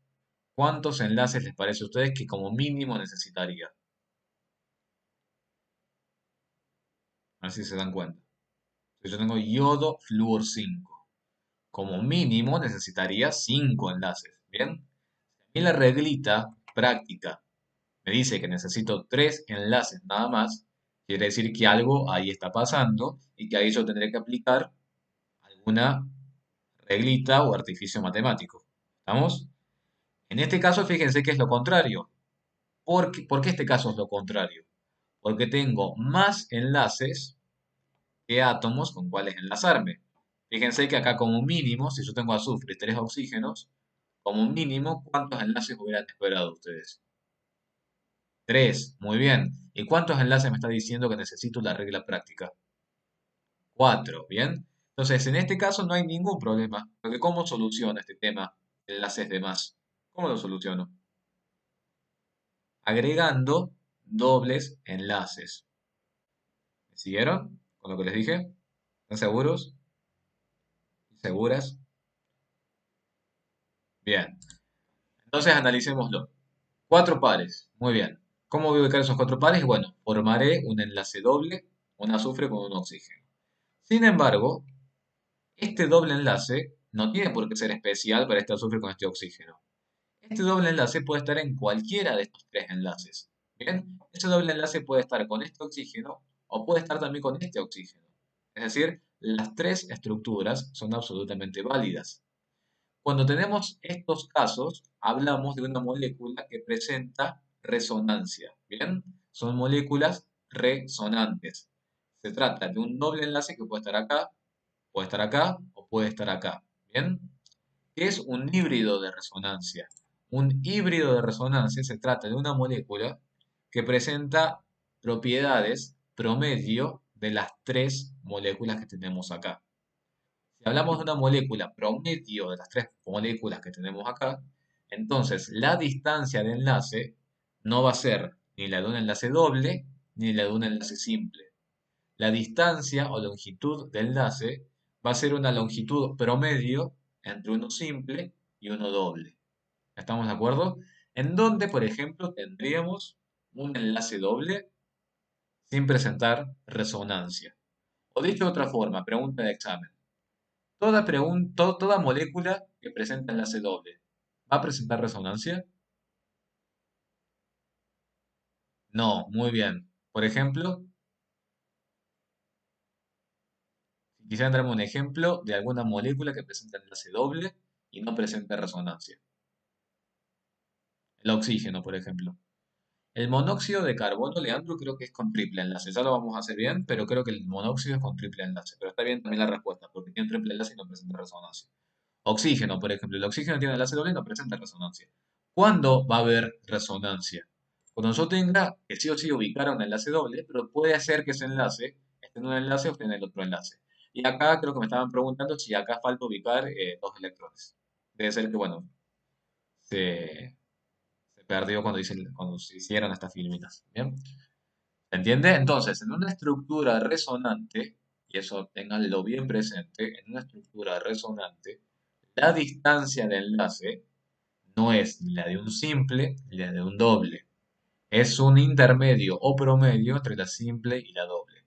¿Cuántos enlaces les parece a ustedes que como mínimo necesitaría? A ver si se dan cuenta. Yo tengo yodo flúor 5. Como mínimo necesitaría 5 enlaces. ¿Bien? Y la reglita práctica me dice que necesito 3 enlaces nada más. Quiere decir que algo ahí está pasando y que ahí yo tendré que aplicar alguna reglita o artificio matemático. ¿Estamos? En este caso, fíjense que es lo contrario. ¿Por qué este caso es lo contrario? Porque tengo más enlaces que átomos con cuales enlazarme. Fíjense que acá como mínimo, si yo tengo azufre y 3 oxígenos, como mínimo, ¿cuántos enlaces hubieran esperado ustedes? 3, muy bien. ¿Y cuántos enlaces me está diciendo que necesito la regla práctica? 4, ¿bien? Entonces, en este caso no hay ningún problema, porque ¿cómo soluciono este tema? Enlaces de más. ¿Cómo lo soluciono? Agregando dobles enlaces. ¿Me siguieron con lo que les dije? ¿Están seguros? ¿Seguras? Bien. Entonces analicémoslo. 4 pares. Muy bien. ¿Cómo voy a ubicar esos 4 pares? Bueno, formaré un enlace doble, un azufre con un oxígeno. Sin embargo, este doble enlace no tiene por qué ser especial para este azufre con este oxígeno. Este doble enlace puede estar en cualquiera de estos 3 enlaces. Bien, este doble enlace puede estar con este oxígeno o puede estar también con este oxígeno. Es decir, las 3 estructuras son absolutamente válidas. Cuando tenemos estos casos, hablamos de una molécula que presenta resonancia. ¿Bien? Son moléculas resonantes. Se trata de un doble enlace que puede estar acá o puede estar acá. ¿Bien? ¿Qué es un híbrido de resonancia? Un híbrido de resonancia se trata de una molécula que presenta propiedades promedio de las 3 moléculas que tenemos acá. Si hablamos de una molécula promedio de las 3 moléculas que tenemos acá, entonces la distancia de enlace no va a ser ni la de un enlace doble ni la de un enlace simple. La distancia o longitud de enlace va a ser una longitud promedio entre uno simple y uno doble. ¿Estamos de acuerdo? En donde, por ejemplo, tendríamos un enlace doble sin presentar resonancia. O dicho de otra forma, pregunta de examen. Toda molécula que presenta enlace doble, ¿va a presentar resonancia? No, muy bien. Por ejemplo, quisiera darme un ejemplo de alguna molécula que presenta enlace doble y no presenta resonancia. El oxígeno, por ejemplo. El monóxido de carbono, Leandro, creo que es con triple enlace. Ya lo vamos a hacer bien, pero creo que el monóxido es con triple enlace. Pero está bien también la respuesta, porque tiene triple enlace y no presenta resonancia. Oxígeno, por ejemplo. El oxígeno tiene enlace doble y no presenta resonancia. ¿Cuándo va a haber resonancia? Cuando yo tenga que sí o sí ubicar un enlace doble, pero puede hacer que ese enlace esté en un enlace o esté en el otro enlace. Y acá creo que me estaban preguntando si acá falta ubicar 2 electrones. Debe ser que, bueno, se perdió cuando se hicieron estas filminas. ¿Bien? ¿Se entiende? Entonces, en una estructura resonante, y eso tenganlo bien presente, en una estructura resonante, la distancia de enlace no es ni la de un simple ni la de un doble. Es un intermedio o promedio entre la simple y la doble.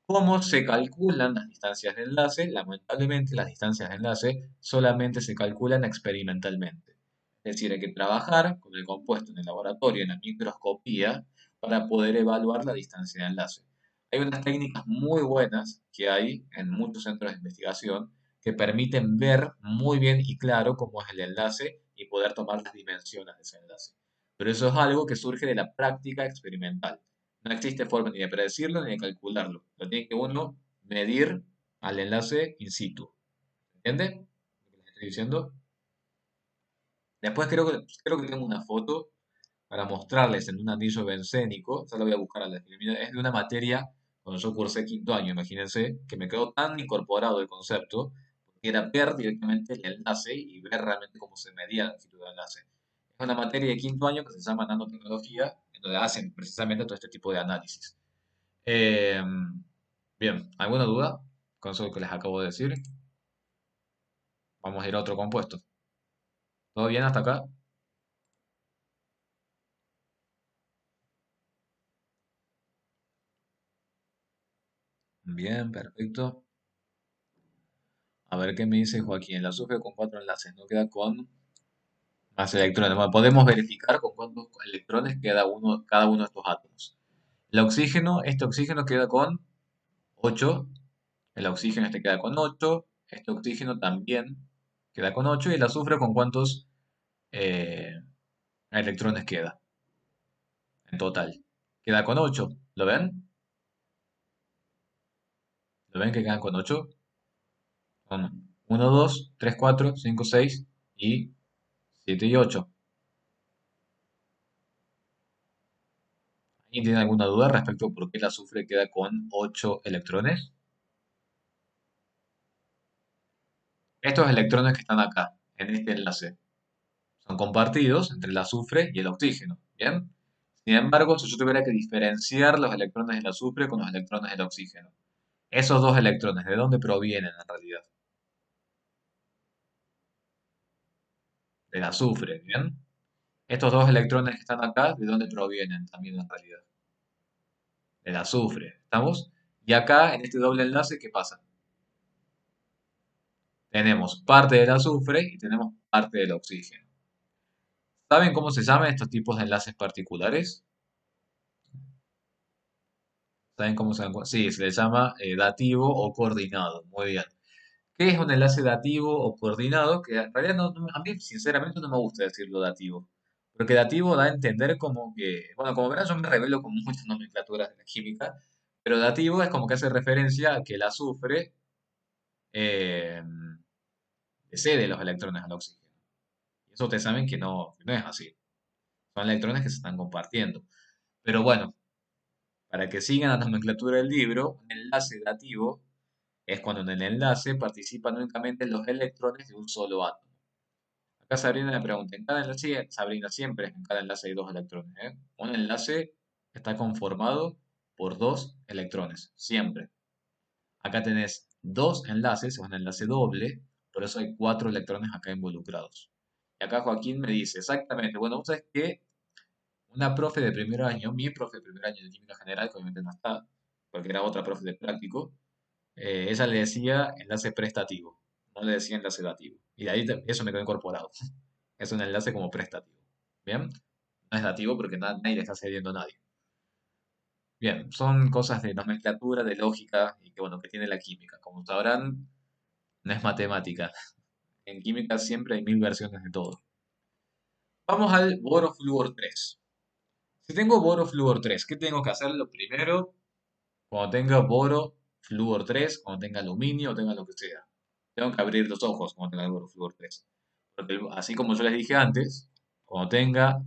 ¿Cómo se calculan las distancias de enlace? Lamentablemente, las distancias de enlace solamente se calculan experimentalmente. Es decir, hay que trabajar con el compuesto en el laboratorio, en la microscopía, para poder evaluar la distancia de enlace. Hay unas técnicas muy buenas que hay en muchos centros de investigación que permiten ver muy bien y claro cómo es el enlace y poder tomar las dimensiones de ese enlace. Pero eso es algo que surge de la práctica experimental. No existe forma ni de predecirlo ni de calcularlo. Lo tiene que uno medir al enlace in situ. ¿Entiende lo que les estoy diciendo? Después creo que tengo una foto para mostrarles en un anillo bencénico. Ya lo voy a buscar a la filmina. Es de una materia cuando yo cursé quinto año, imagínense, que me quedó tan incorporado el concepto, que era ver directamente el enlace y ver realmente cómo se medía la longitud del enlace. Es una materia de quinto año que se llama nanotecnología, en donde hacen precisamente todo este tipo de análisis. Eh, Bien, ¿alguna duda con eso que les acabo de decir? Vamos a ir a otro compuesto. ¿Todo bien hasta acá? Bien, perfecto. A ver qué me dice Joaquín. El azufre con cuatro enlaces, no queda con más electrones. Bueno, podemos verificar con cuántos electrones queda uno, cada uno de estos átomos. El oxígeno, este oxígeno queda con 8. El oxígeno este queda con 8. Este oxígeno también queda con 8. ¿Y el azufre con cuántos eh, electrones queda en total? Queda con 8. ¿Lo ven? ¿Lo ven que quedan con 8? Son 1, 2, 3, 4, 5, 6 y 7 y 8. ¿Alguien tiene alguna duda respecto a por qué el azufre queda con 8 electrones? Estos electrones que están acá, en este enlace, son compartidos entre el azufre y el oxígeno. ¿Bien? Sin embargo, si yo tuviera que diferenciar los electrones del azufre con los electrones del oxígeno, esos dos electrones, ¿de dónde provienen en realidad? Del azufre, ¿bien? Estos dos electrones que están acá, ¿de dónde provienen también en realidad? Del azufre, ¿estamos? Y acá, en este doble enlace, ¿qué pasa? Tenemos parte del azufre y tenemos parte del oxígeno. ¿Saben cómo se llaman estos tipos de enlaces particulares? ¿Saben cómo se llama? Sí, se les llama dativo o coordinado. Muy bien. ¿Qué es un enlace dativo o coordinado? Que en realidad a mí sinceramente no me gusta decirlo dativo. Porque dativo da a entender como que, bueno, como verán yo me revelo con muchas nomenclaturas de la química, pero dativo es como que hace referencia a que el azufre eh, le cede los electrones al oxígeno. Y eso ustedes saben que no es así. Son electrones que se están compartiendo. Pero bueno, para que sigan la nomenclatura del libro, un enlace dativo es cuando en el enlace participan únicamente los electrones de un solo átomo. Acá Sabrina le pregunta, en cada enlace, Sabrina, siempre en cada enlace hay dos electrones, ¿eh? Un enlace está conformado por dos electrones, siempre. Acá tenés dos enlaces, es un enlace doble, por eso hay cuatro electrones acá involucrados. Y acá Joaquín me dice, exactamente, bueno, vos sabés que una profe de primer año, mi profe de primer año de química general, que obviamente no está, porque era otra profe de práctico, ella le decía enlace prestativo, no le decía enlace dativo. Y de ahí eso me quedó incorporado. Es un enlace como prestativo. ¿Bien? No es dativo porque nadie le está cediendo a nadie. Bien, son cosas de nomenclatura, de lógica y que bueno, que tiene la química. Como sabrán, no es matemática. En química siempre hay mil versiones de todo. Vamos al boro flúor 3. Si tengo boro flúor 3, ¿qué tengo que hacer? Lo primero, cuando tenga boro flúor 3, cuando tenga aluminio o tenga lo que sea. Tengo que abrir los ojos cuando tenga el boro flúor 3. Porque así como yo les dije antes, cuando tenga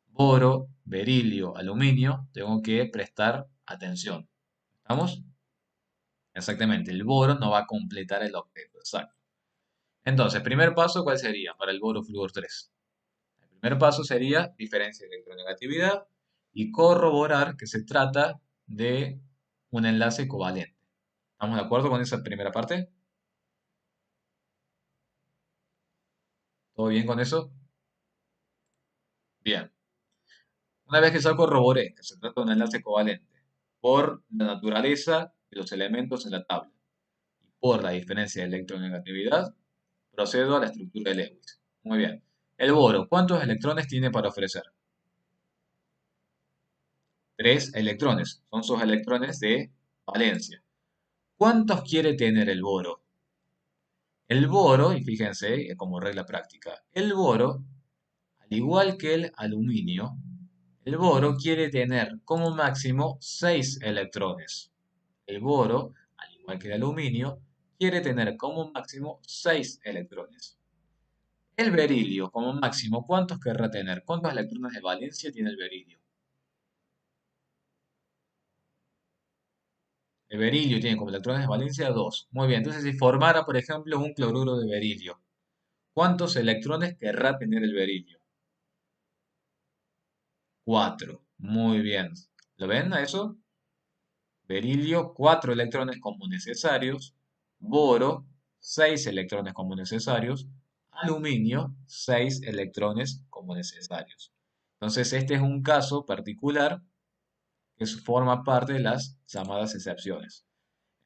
boro, berilio, aluminio, tengo que prestar atención. ¿Estamos? Exactamente, el boro no va a completar el octeto, exacto. Entonces, primer paso, ¿cuál sería para el boro flúor 3? El primer paso sería diferencia de electronegatividad y corroborar que se trata de un enlace covalente. ¿Estamos de acuerdo con esa primera parte? ¿Todo bien con eso? Bien. Una vez que ya corroboré que se trata de un enlace covalente por la naturaleza de los elementos en la tabla, por la diferencia de electronegatividad, procedo a la estructura de Lewis. Muy bien. El boro, ¿cuántos electrones tiene para ofrecer? Tres electrones. Son sus electrones de valencia. ¿Cuántos quiere tener el boro? El boro, y fíjense como regla práctica, el boro, al igual que el aluminio, el boro quiere tener como máximo 6 electrones. El boro, al igual que el aluminio, quiere tener como máximo 6 electrones. El berilio, como máximo, ¿cuántos querrá tener? ¿Cuántos electrones de valencia tiene el berilio? El berilio tiene como electrones de valencia 2. Muy bien, entonces si formara, por ejemplo, un cloruro de berilio, ¿cuántos electrones querrá tener el berilio? 4. Muy bien. ¿Lo ven a eso? Berilio, 4 electrones como necesarios. Boro, 6 electrones como necesarios. Aluminio, 6 electrones como necesarios. Entonces, este es un caso particular que forma parte de las llamadas excepciones.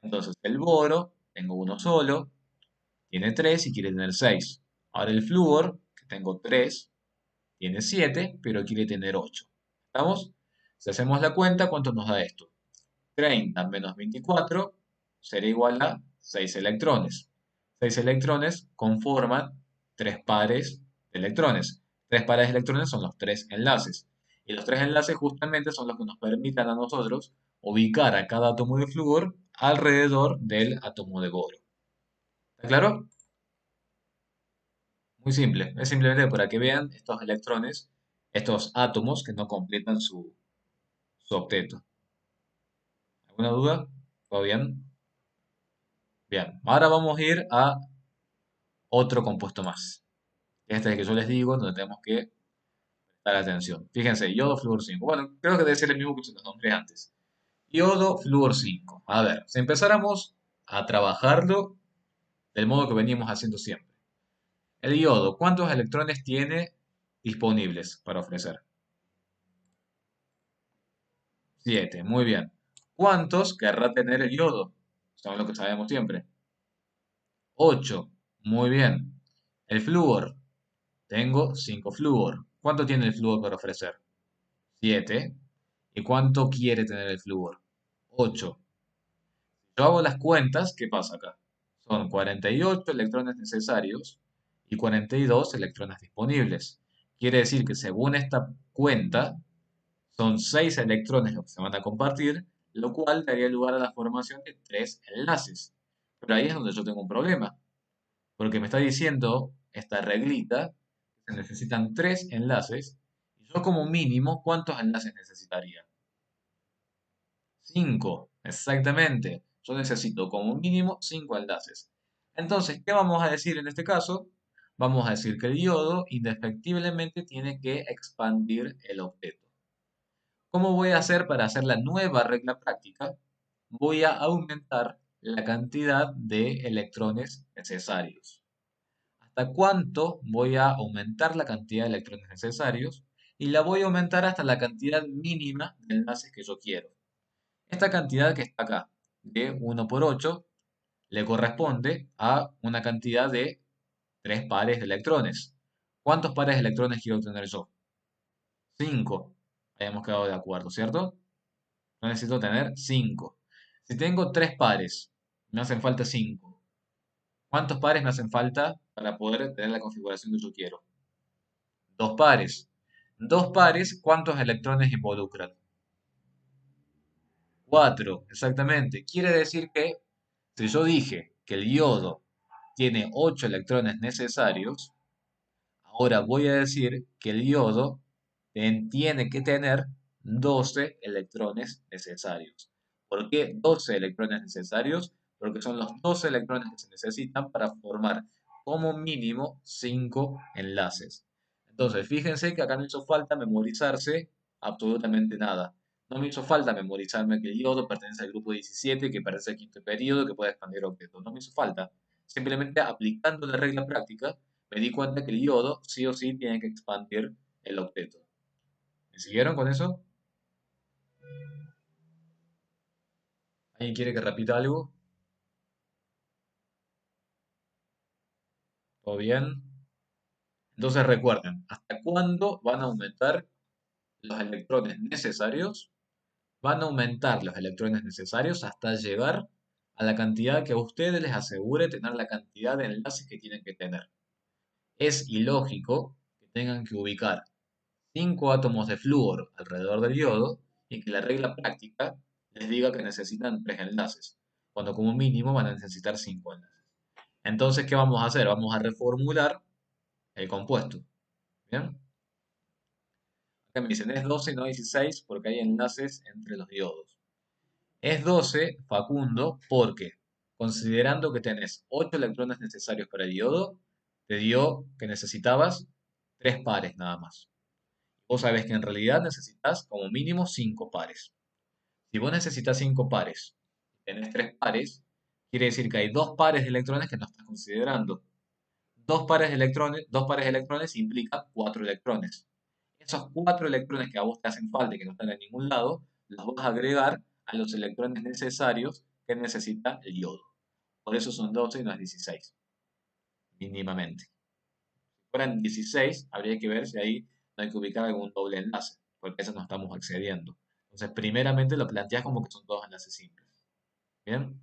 Entonces, el boro, tengo uno solo, tiene 3 y quiere tener 6. Ahora el flúor, que tengo 3, tiene 7, pero quiere tener 8. ¿Estamos? Si hacemos la cuenta, ¿cuánto nos da esto? 30 menos 24 será igual a 6 electrones. 6 electrones conforman 3 pares de electrones. 3 pares de electrones son los 3 enlaces. Y los 3 enlaces justamente son los que nos permitan a nosotros ubicar a cada átomo de flúor alrededor del átomo de boro. ¿Está claro? Muy simple. Es simplemente para que vean estos electrones, estos átomos que no completan su octeto. ¿Alguna duda? ¿Todo bien? Bien. Ahora vamos a ir a otro compuesto más. Este es el que yo les digo, donde tenemos que prestar atención. Fíjense, yodo, flúor 5. Bueno, creo que debe ser el mismo que se los nombré antes. Yodo, flúor 5. A ver, si empezáramos a trabajarlo del modo que veníamos haciendo siempre. El yodo, ¿cuántos electrones tiene disponibles para ofrecer? 7, muy bien. ¿Cuántos querrá tener el yodo? Son lo que sabemos siempre. 8, muy bien. El flúor, tengo 5 flúor. ¿Cuánto tiene el flúor para ofrecer? 7. ¿Y cuánto quiere tener el flúor? 8. Yo hago las cuentas, ¿qué pasa acá? Son 48 electrones necesarios y 42 electrones disponibles. Quiere decir que según esta cuenta, son 6 electrones los que se van a compartir, lo cual daría lugar a la formación de 3 enlaces. Pero ahí es donde yo tengo un problema, porque me está diciendo esta reglita que se necesitan 3 enlaces, y yo como mínimo, ¿cuántos enlaces necesitaría? 5, exactamente. Yo necesito como mínimo 5 enlaces. Entonces, ¿qué vamos a decir en este caso? Vamos a decir que el diodo indefectiblemente tiene que expandir el octeto. ¿Cómo voy a hacer para hacer la nueva regla práctica? Voy a aumentar la cantidad de electrones necesarios. ¿Hasta cuánto voy a aumentar la cantidad de electrones necesarios? Y la voy a aumentar hasta la cantidad mínima de enlaces que yo quiero. Esta cantidad que está acá, de 1 por 8, le corresponde a una cantidad de 3 pares de electrones. ¿Cuántos pares de electrones quiero tener yo? 5. Habíamos quedado de acuerdo, ¿cierto? Yo necesito tener 5. Si tengo 3 pares, me hacen falta 5. ¿Cuántos pares me hacen falta para poder tener la configuración que yo quiero? 2 pares. 2 pares, ¿cuántos electrones involucran? 4, exactamente. Quiere decir que si yo dije que el yodo tiene 8 electrones necesarios, ahora voy a decir que el yodo tiene que tener 12 electrones necesarios. ¿Por qué 12 electrones necesarios? Porque son los 12 electrones que se necesitan para formar como mínimo 5 enlaces. Entonces, fíjense que acá no hizo falta memorizarse absolutamente nada. No me hizo falta memorizarme que el yodo pertenece al grupo 17, que pertenece al quinto periodo, que puede expandir objetos. No me hizo falta. Simplemente aplicando la regla práctica, me di cuenta que el yodo sí o sí tiene que expandir el octeto. ¿Me siguieron con eso? ¿Alguien quiere que repita algo? ¿Todo bien? Entonces recuerden, ¿hasta cuándo van a aumentar los electrones necesarios? Van a aumentar los electrones necesarios hasta llegar a la cantidad que a ustedes les asegure tener la cantidad de enlaces que tienen que tener. Es ilógico que tengan que ubicar 5 átomos de flúor alrededor del yodo y que la regla práctica les diga que necesitan 3 enlaces, cuando como mínimo van a necesitar 5 enlaces. Entonces, ¿qué vamos a hacer? Vamos a reformular el compuesto. ¿Bien? Acá me dicen es 12 y no 16 porque hay enlaces entre los diodos. Es 12, Facundo, porque considerando que tenés 8 electrones necesarios para el diodo, te dio que necesitabas 3 pares nada más. Vos sabés que en realidad necesitas como mínimo 5 pares. Si vos necesitas 5 pares y tenés 3 pares, quiere decir que hay 2 pares de electrones que no estás considerando. 2 pares de electrones implican 4 electrones. Esos 4 electrones que a vos te hacen falta y que no están en ningún lado, los vas a agregar a los electrones necesarios que necesita el yodo. Por eso son 12 y no es 16, mínimamente. Si fueran 16, habría que ver si ahí no hay que ubicar algún doble enlace, porque a eso no estamos accediendo. Entonces, primeramente lo planteas como que son dos enlaces simples. ¿Bien?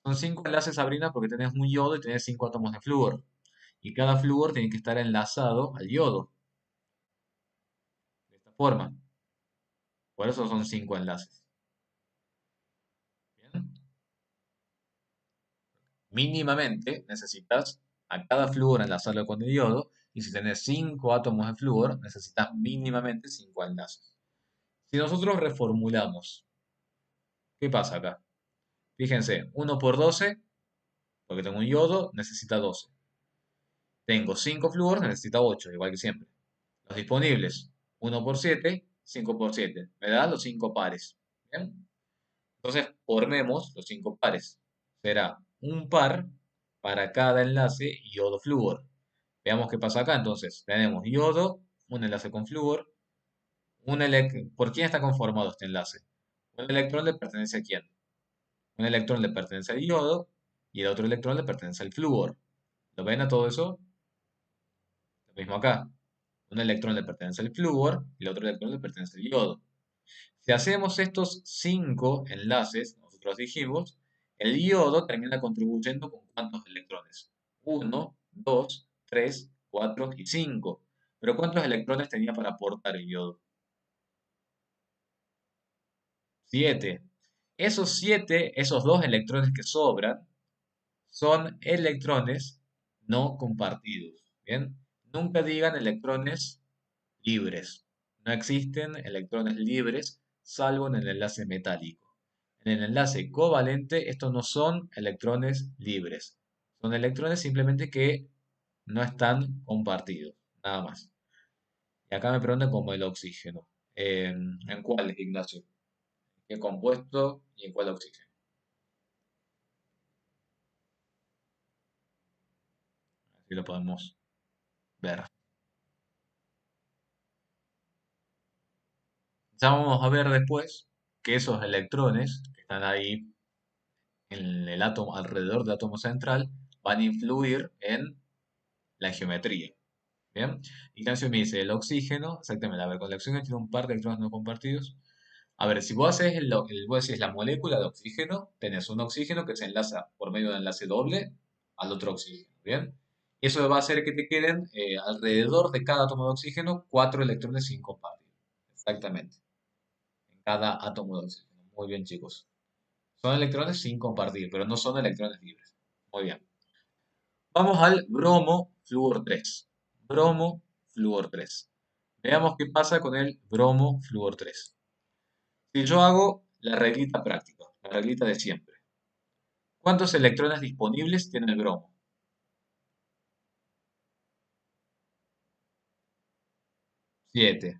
Son 5 enlaces, Sabrina, porque tenés un yodo y tenés 5 átomos de flúor. Y cada flúor tiene que estar enlazado al yodo, de esta forma. Por eso son 5 enlaces. ¿Bien? Mínimamente necesitas a cada flúor enlazarlo con el yodo. Y si tenés 5 átomos de flúor, necesitas mínimamente 5 enlaces. Si nosotros reformulamos, ¿qué pasa acá? Fíjense, 1 por 12, porque tengo un yodo, necesita 12. Tengo 5 flúor, necesita 8, igual que siempre. Los disponibles, 1 por 7, 5 por 7. Me da los 5 pares. ¿Bien? Entonces, formemos los 5 pares. Será un par para cada enlace yodo-flúor. Veamos qué pasa acá. Entonces, tenemos yodo, un enlace con flúor. ¿Por quién está conformado este enlace? Un electrón le pertenece a quién. Un electrón le pertenece al yodo y el otro electrón le pertenece al flúor. ¿Lo ven a todo eso? Lo mismo acá. Un electrón le pertenece al flúor y el otro electrón le pertenece al yodo. Si hacemos estos 5 enlaces, nosotros dijimos, el yodo termina contribuyendo con ¿cuántos electrones? 1, 2, 3, 4 y 5. Pero ¿cuántos electrones tenía para aportar el yodo? 7. Esos 7, esos 2 electrones que sobran, son electrones no compartidos. ¿Bien? Nunca digan electrones libres. No existen electrones libres salvo en el enlace metálico. En el enlace covalente estos no son electrones libres. Son electrones simplemente que no están compartidos. Nada más. Y acá me preguntan como el oxígeno. ¿En cuál, Ignacio? ¿Qué compuesto y en cuál oxígeno? Así lo podemos ver. Ya vamos a ver después que esos electrones que están ahí en el átomo, alrededor del átomo central, van a influir en la geometría. ¿Bien? Ignacio me dice, el oxígeno, exactamente, a ver, con el oxígeno tiene un par de electrones no compartidos. A ver, si vos haces vos decís la molécula de oxígeno, tenés un oxígeno que se enlaza por medio de un enlace doble al otro oxígeno, ¿bien? Eso va a hacer que te queden alrededor de cada átomo de oxígeno 4 electrones sin compartir. Exactamente, en cada átomo de oxígeno. Muy bien, chicos. Son electrones sin compartir, pero no son electrones libres. Muy bien. Vamos al bromo flúor 3. Bromo flúor 3. Veamos qué pasa con el bromo flúor 3. Si yo hago la reglita práctica, la reglita de siempre, ¿cuántos electrones disponibles tiene el bromo? 7.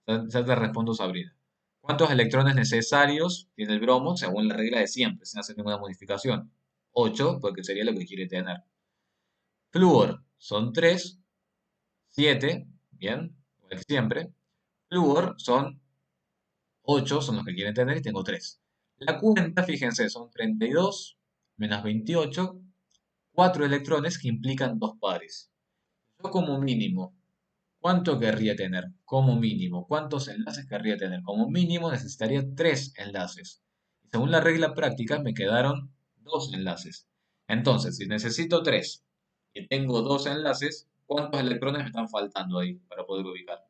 Ya te respondo, Sabrina. ¿Cuántos electrones necesarios tiene el bromo según la regla de siempre, sin hacer ninguna modificación? 8, porque sería lo que quiere tener. Flúor son 3, 7, bien, igual que siempre. Flúor son 8, son los que quieren tener y tengo 3. La cuenta, fíjense, son 32 menos 28, 4 electrones que implican 2 pares. Yo como mínimo, ¿cuánto querría tener? Como mínimo, ¿cuántos enlaces querría tener? Como mínimo necesitaría 3 enlaces. Según la regla práctica me quedaron 2 enlaces. Entonces, si necesito 3 y tengo 2 enlaces, ¿cuántos electrones me están faltando ahí para poder ubicar?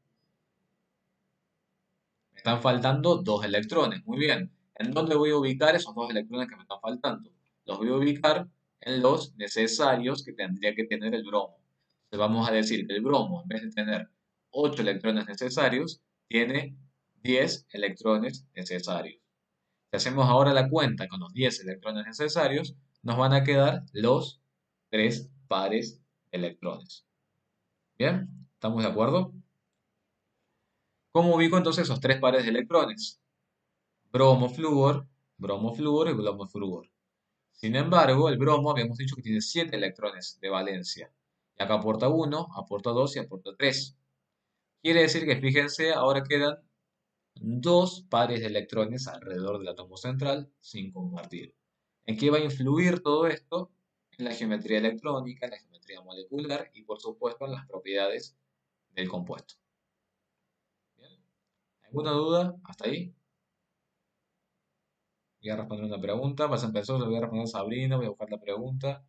Me están faltando 2 electrones. Muy bien. ¿En dónde voy a ubicar esos 2 electrones que me están faltando? Los voy a ubicar en los necesarios que tendría que tener el bromo. Entonces vamos a decir que el bromo, en vez de tener 8 electrones necesarios, tiene 10 electrones necesarios. Si hacemos ahora la cuenta con los 10 electrones necesarios, nos van a quedar los 3 pares de electrones. ¿Bien? ¿Estamos de acuerdo? ¿Cómo ubico entonces esos 3 pares de electrones? Bromo-flúor, bromo-flúor y bromo-flúor. Sin embargo, el bromo habíamos dicho que tiene 7 electrones de valencia. Y acá aporta 1, aporta 2 y aporta 3. Quiere decir que, fíjense, ahora quedan 2 pares de electrones alrededor del átomo central sin compartir. ¿En qué va a influir todo esto? En la geometría electrónica, en la geometría molecular y por supuesto en las propiedades del compuesto. ¿Bien? ¿Alguna duda hasta ahí? Voy a responder una pregunta. Vas a empezar, le voy a responder a Sabrina, voy a buscar la pregunta.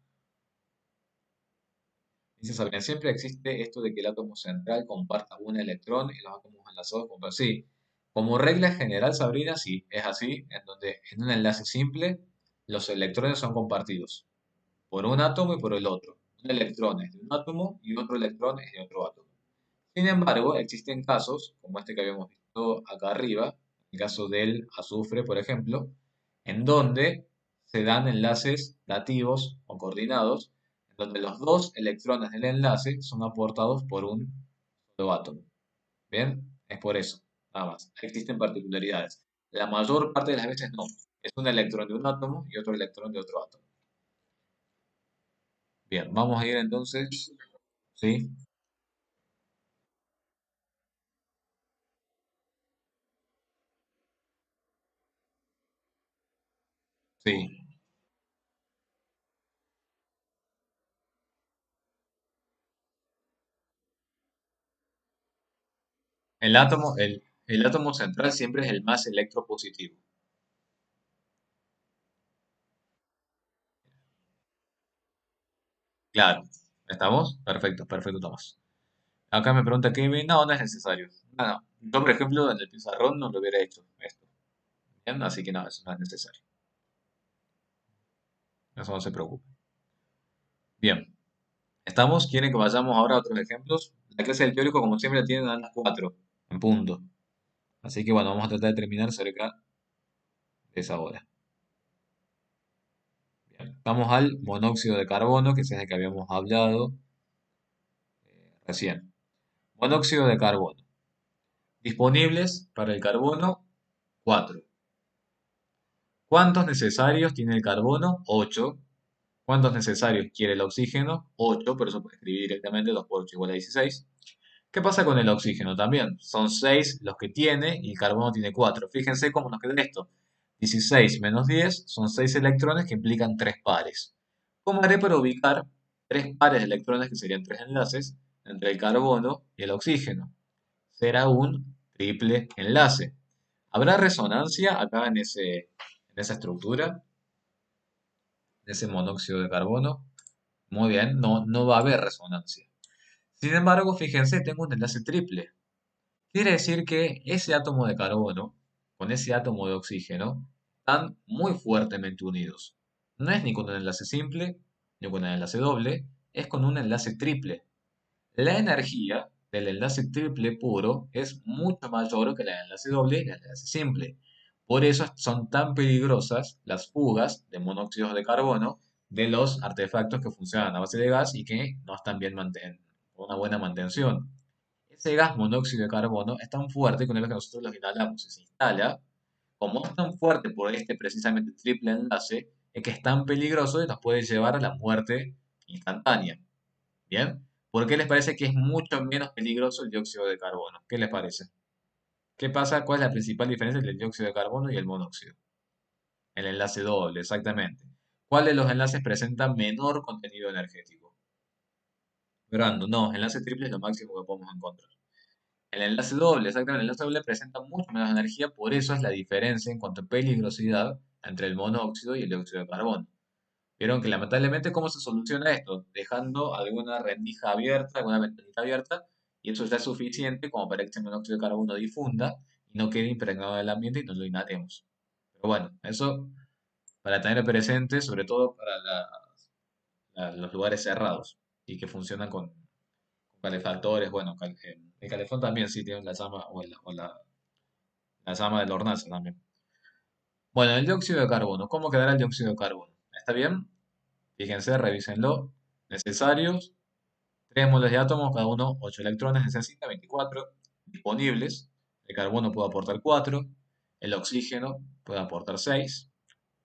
Dice Sabrina, siempre existe esto de que el átomo central comparta un electrón y los átomos enlazados comparten. Sí, como regla general, Sabrina, sí, es así, en donde en un enlace simple los electrones son compartidos por un átomo y por el otro. Un electrón es de un átomo y otro electrón es de otro átomo. Sin embargo, existen casos, como este que habíamos visto acá arriba, el caso del azufre, por ejemplo, en donde se dan enlaces dativos o coordinados, en donde los dos electrones del enlace son aportados por un solo átomo. ¿Bien? Es por eso, nada más. Existen particularidades. La mayor parte de las veces no. Es un electrón de un átomo y otro electrón de otro átomo. Bien, vamos a ir entonces. Sí, sí. El átomo central siempre es el más electropositivo. Claro. ¿Estamos? Perfecto, perfecto, Tomás. Acá me pregunta Kevin, no, no es necesario. No, no. Yo, por ejemplo, en el pizarrón no lo hubiera hecho esto. ¿Bien? Así que no, eso no es necesario. Eso no se preocupe. Bien. ¿Estamos? ¿Quieren que vayamos ahora a otros ejemplos? La clase del teórico, como siempre, la tienen a las 4 en punto. Así que bueno, vamos a tratar de terminar cerca de esa hora. Bien. Vamos al monóxido de carbono, que es el que habíamos hablado recién. Monóxido de carbono. Disponibles para el carbono, 4. ¿Cuántos necesarios tiene el carbono? 8. ¿Cuántos necesarios quiere el oxígeno? 8, pero eso puede escribir directamente 2 por 8 igual a 16. ¿Qué pasa con el oxígeno también? Son 6 los que tiene y el carbono tiene 4. Fíjense cómo nos queda esto. 16 menos 10 son 6 electrones que implican 3 pares. ¿Cómo haré para ubicar 3 pares de electrones que serían 3 enlaces entre el carbono y el oxígeno? Será un triple enlace. ¿Habrá resonancia acá en esa estructura, en ese monóxido de carbono? Muy bien, no, no va a haber resonancia. Sin embargo, fíjense, tengo un enlace triple. Quiere decir que ese átomo de carbono con ese átomo de oxígeno están muy fuertemente unidos. No es ni con un enlace simple, ni con un enlace doble, es con un enlace triple. La energía del enlace triple puro es mucho mayor que la del enlace doble y la del enlace simple. Por eso son tan peligrosas las fugas de monóxidos de carbono de los artefactos que funcionan a base de gas y que no están bien con una buena mantención. Ese gas monóxido de carbono es tan fuerte que una vez que nosotros lo inhalamos y se instala, como es tan fuerte por este precisamente triple enlace, es que es tan peligroso y nos puede llevar a la muerte instantánea. ¿Bien? ¿Por qué les parece que es mucho menos peligroso el dióxido de carbono? ¿Qué les parece? ¿Qué pasa? ¿Cuál es la principal diferencia entre el dióxido de carbono y el monóxido? El enlace doble, exactamente. ¿Cuál de los enlaces presenta menor contenido energético? Brando, no, enlace triple es lo máximo que podemos encontrar. El enlace doble, exactamente, el enlace doble presenta mucho menos energía, por eso es la diferencia en cuanto a peligrosidad entre el monóxido y el dióxido de carbono. Vieron que lamentablemente, ¿cómo se soluciona esto? Dejando alguna rendija abierta, alguna ventanita abierta, y eso ya es suficiente como para que ese monóxido de carbono difunda y no quede impregnado del ambiente y no lo inhalemos. Pero bueno, eso para tener presente, sobre todo para los lugares cerrados y que funcionan con calefactores. Bueno, el calefón también sí tiene la llama la llama del hornazo también. Bueno, el dióxido de carbono. ¿Cómo quedará el dióxido de carbono? ¿Está bien? Fíjense, revísenlo. Necesarios, 3 moles de átomos, cada uno 8 electrones, necesita 24 disponibles. El carbono puede aportar 4, el oxígeno puede aportar 6.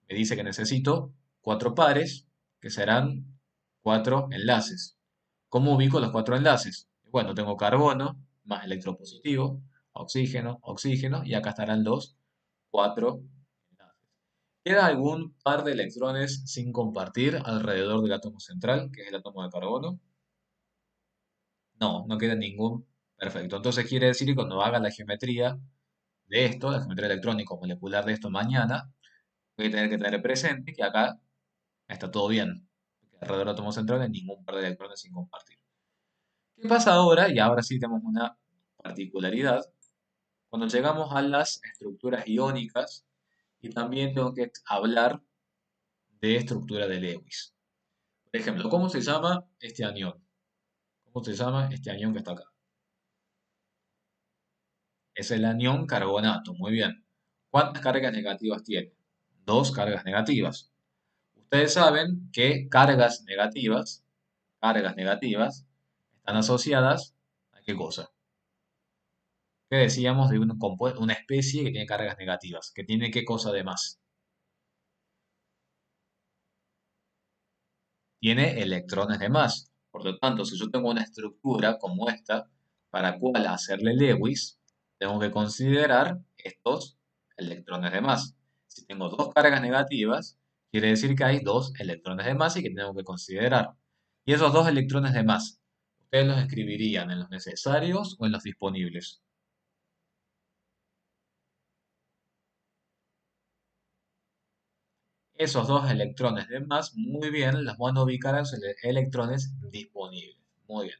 Me dice que necesito 4 pares, que serán 4 enlaces. ¿Cómo ubico los 4 enlaces? Bueno, tengo carbono más electropositivo, oxígeno, oxígeno, y acá estarán los 4 enlaces. ¿Queda algún par de electrones sin compartir alrededor del átomo central, que es el átomo de carbono? No, no queda ningún. Perfecto. Entonces quiere decir que cuando haga la geometría de esto, la geometría electrónico molecular de esto mañana, voy a tener que tener presente que acá está todo bien. Porque alrededor del átomo central no hay ningún par de electrones sin compartir. ¿Qué pasa ahora? Y ahora sí tenemos una particularidad. Cuando llegamos a las estructuras iónicas, y también tengo que hablar de estructura de Lewis. Por ejemplo, ¿cómo se llama este anión? ¿Cómo se llama este anión que está acá? Es el anión carbonato, muy bien. ¿Cuántas cargas negativas tiene? Dos cargas negativas. Ustedes saben que cargas negativas, están asociadas a qué cosa. ¿Qué decíamos de una especie que tiene cargas negativas? ¿Que tiene qué cosa de más? Tiene electrones de más. Por lo tanto, si yo tengo una estructura como esta, para cual hacerle Lewis, tengo que considerar estos electrones de más. Si tengo dos cargas negativas, quiere decir que hay dos electrones de más y que tengo que considerar. Y esos dos electrones de más, ¿ustedes los escribirían en los necesarios o en los disponibles? Esos dos electrones de más, muy bien, los van a ubicar en los electrones disponibles. Muy bien.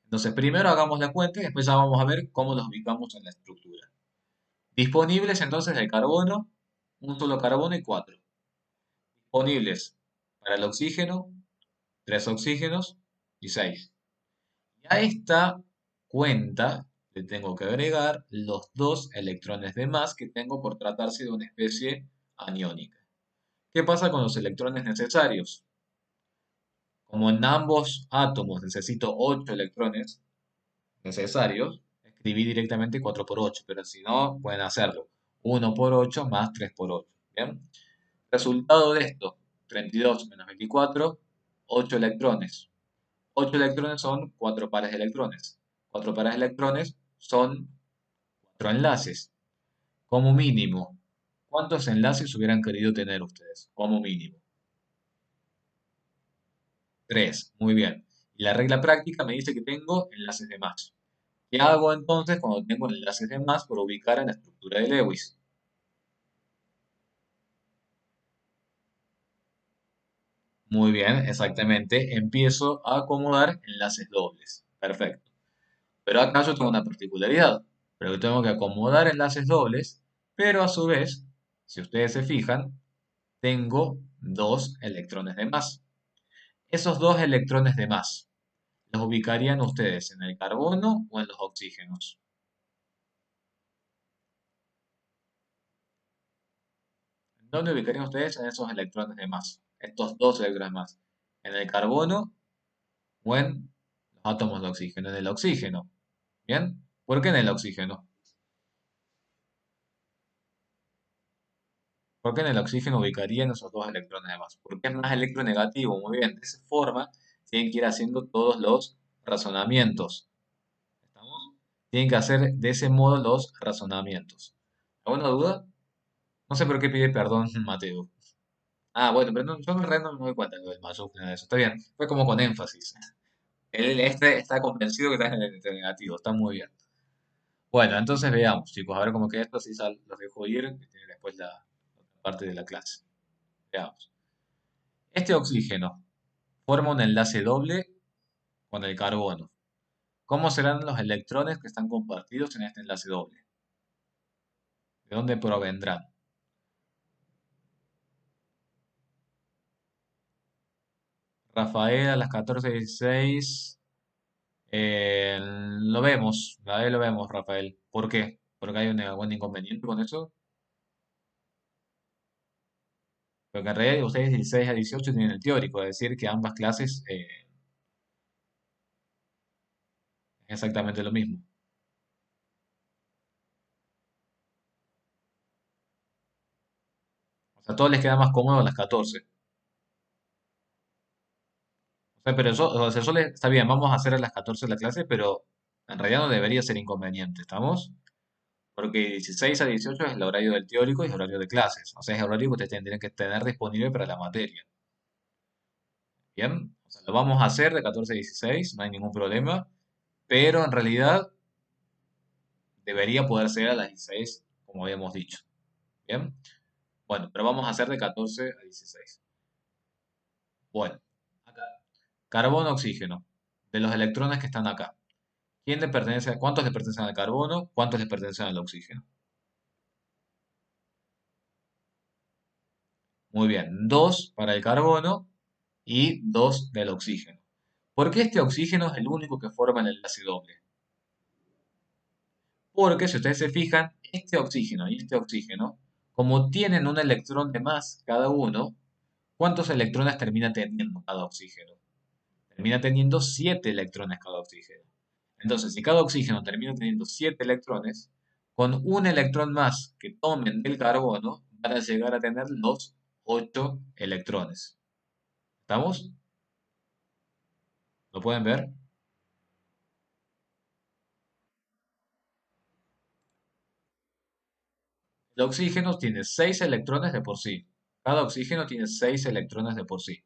Entonces, primero hagamos la cuenta y después ya vamos a ver cómo los ubicamos en la estructura. Disponibles entonces el carbono, un solo carbono y cuatro. Disponibles para el oxígeno, tres oxígenos y seis. Y a esta cuenta le tengo que agregar los dos electrones de más que tengo por tratarse de una especie aniónica. ¿Qué pasa con los electrones necesarios? Como en ambos átomos necesito 8 electrones necesarios, escribí directamente 4 por 8, pero si no, pueden hacerlo. 1 por 8 más 3 por 8. ¿Bien? Resultado de esto, 32 menos 24, 8 electrones. 8 electrones son 4 pares de electrones. 4 pares de electrones son 4 enlaces. Como mínimo, ¿cuántos enlaces hubieran querido tener ustedes? Como mínimo. 3, muy bien. Y la regla práctica me dice que tengo enlaces de más. ¿Qué hago entonces cuando tengo enlaces de más por ubicar en la estructura de Lewis? Muy bien, exactamente. Empiezo a acomodar enlaces dobles. Perfecto. Pero acá yo tengo una particularidad. Pero que tengo que acomodar enlaces dobles, pero a su vez, si ustedes se fijan, tengo dos electrones de más. Esos dos electrones de más, ¿los ubicarían ustedes en el carbono o en los oxígenos? ¿Dónde ubicarían ustedes en esos electrones de más? Estos dos electrones más. ¿En el carbono o en los átomos de oxígeno? En el oxígeno. ¿Bien? ¿Por qué en el oxígeno? ¿Por qué en el oxígeno ubicarían esos dos electrones de más? Porque es más electronegativo. Muy bien. De esa forma tienen que ir haciendo todos los razonamientos. ¿Estamos? Tienen que hacer de ese modo los razonamientos. ¿Alguna duda? No sé por qué pide perdón Mateo. Ah, bueno, pero yo en realidad no me doy cuenta de lo del mayúscula de eso. Está bien. Fue como con énfasis. Él está convencido que está en el negativo. Está muy bien. Bueno, entonces veamos, chicos. A ver cómo queda esto. Así los dejo ir. Que tiene después la otra parte de la clase. Veamos. Este oxígeno forma un enlace doble con el carbono. ¿Cómo serán los electrones que están compartidos en este enlace doble? ¿De dónde provendrán? Rafael a las 14:16. Lo vemos, ahí lo vemos, Rafael. ¿Por qué? ¿Porque hay un algún inconveniente con eso? Porque en realidad ustedes 16 a 18 tienen el teórico, es decir, que ambas clases es exactamente lo mismo. O sea, a todos les queda más cómodo las 14. O sea, pero eso, o sea, está bien, vamos a hacer a las 14 la clase, pero en realidad no debería ser inconveniente, ¿estamos? Porque 16 a 18 es el horario del teórico y el horario de clases. O sea, es el horario que ustedes tendrían que tener disponible para la materia. Bien, o sea, lo vamos a hacer de 14 a 16, no hay ningún problema, pero en realidad debería poder ser a las 16, como habíamos dicho. Bien, bueno, pero vamos a hacer de 14 a 16. Bueno, acá, carbono, oxígeno, de los electrones que están acá. ¿Quién le pertenece, cuántos le pertenecen al carbono? ¿Cuántos le pertenecen al oxígeno? Muy bien, dos para el carbono y dos del oxígeno. ¿Por qué este oxígeno es el único que forma el enlace doble? Porque si ustedes se fijan, este oxígeno y este oxígeno, como tienen un electrón de más cada uno, ¿cuántos electrones termina teniendo cada oxígeno? Termina teniendo 7 electrones cada oxígeno. Entonces, si cada oxígeno termina teniendo 7 electrones, con un electrón más que tomen del carbono, van a llegar a tener los 8 electrones. ¿Estamos? ¿Lo pueden ver? El oxígeno tiene 6 electrones de por sí. Cada oxígeno tiene 6 electrones de por sí.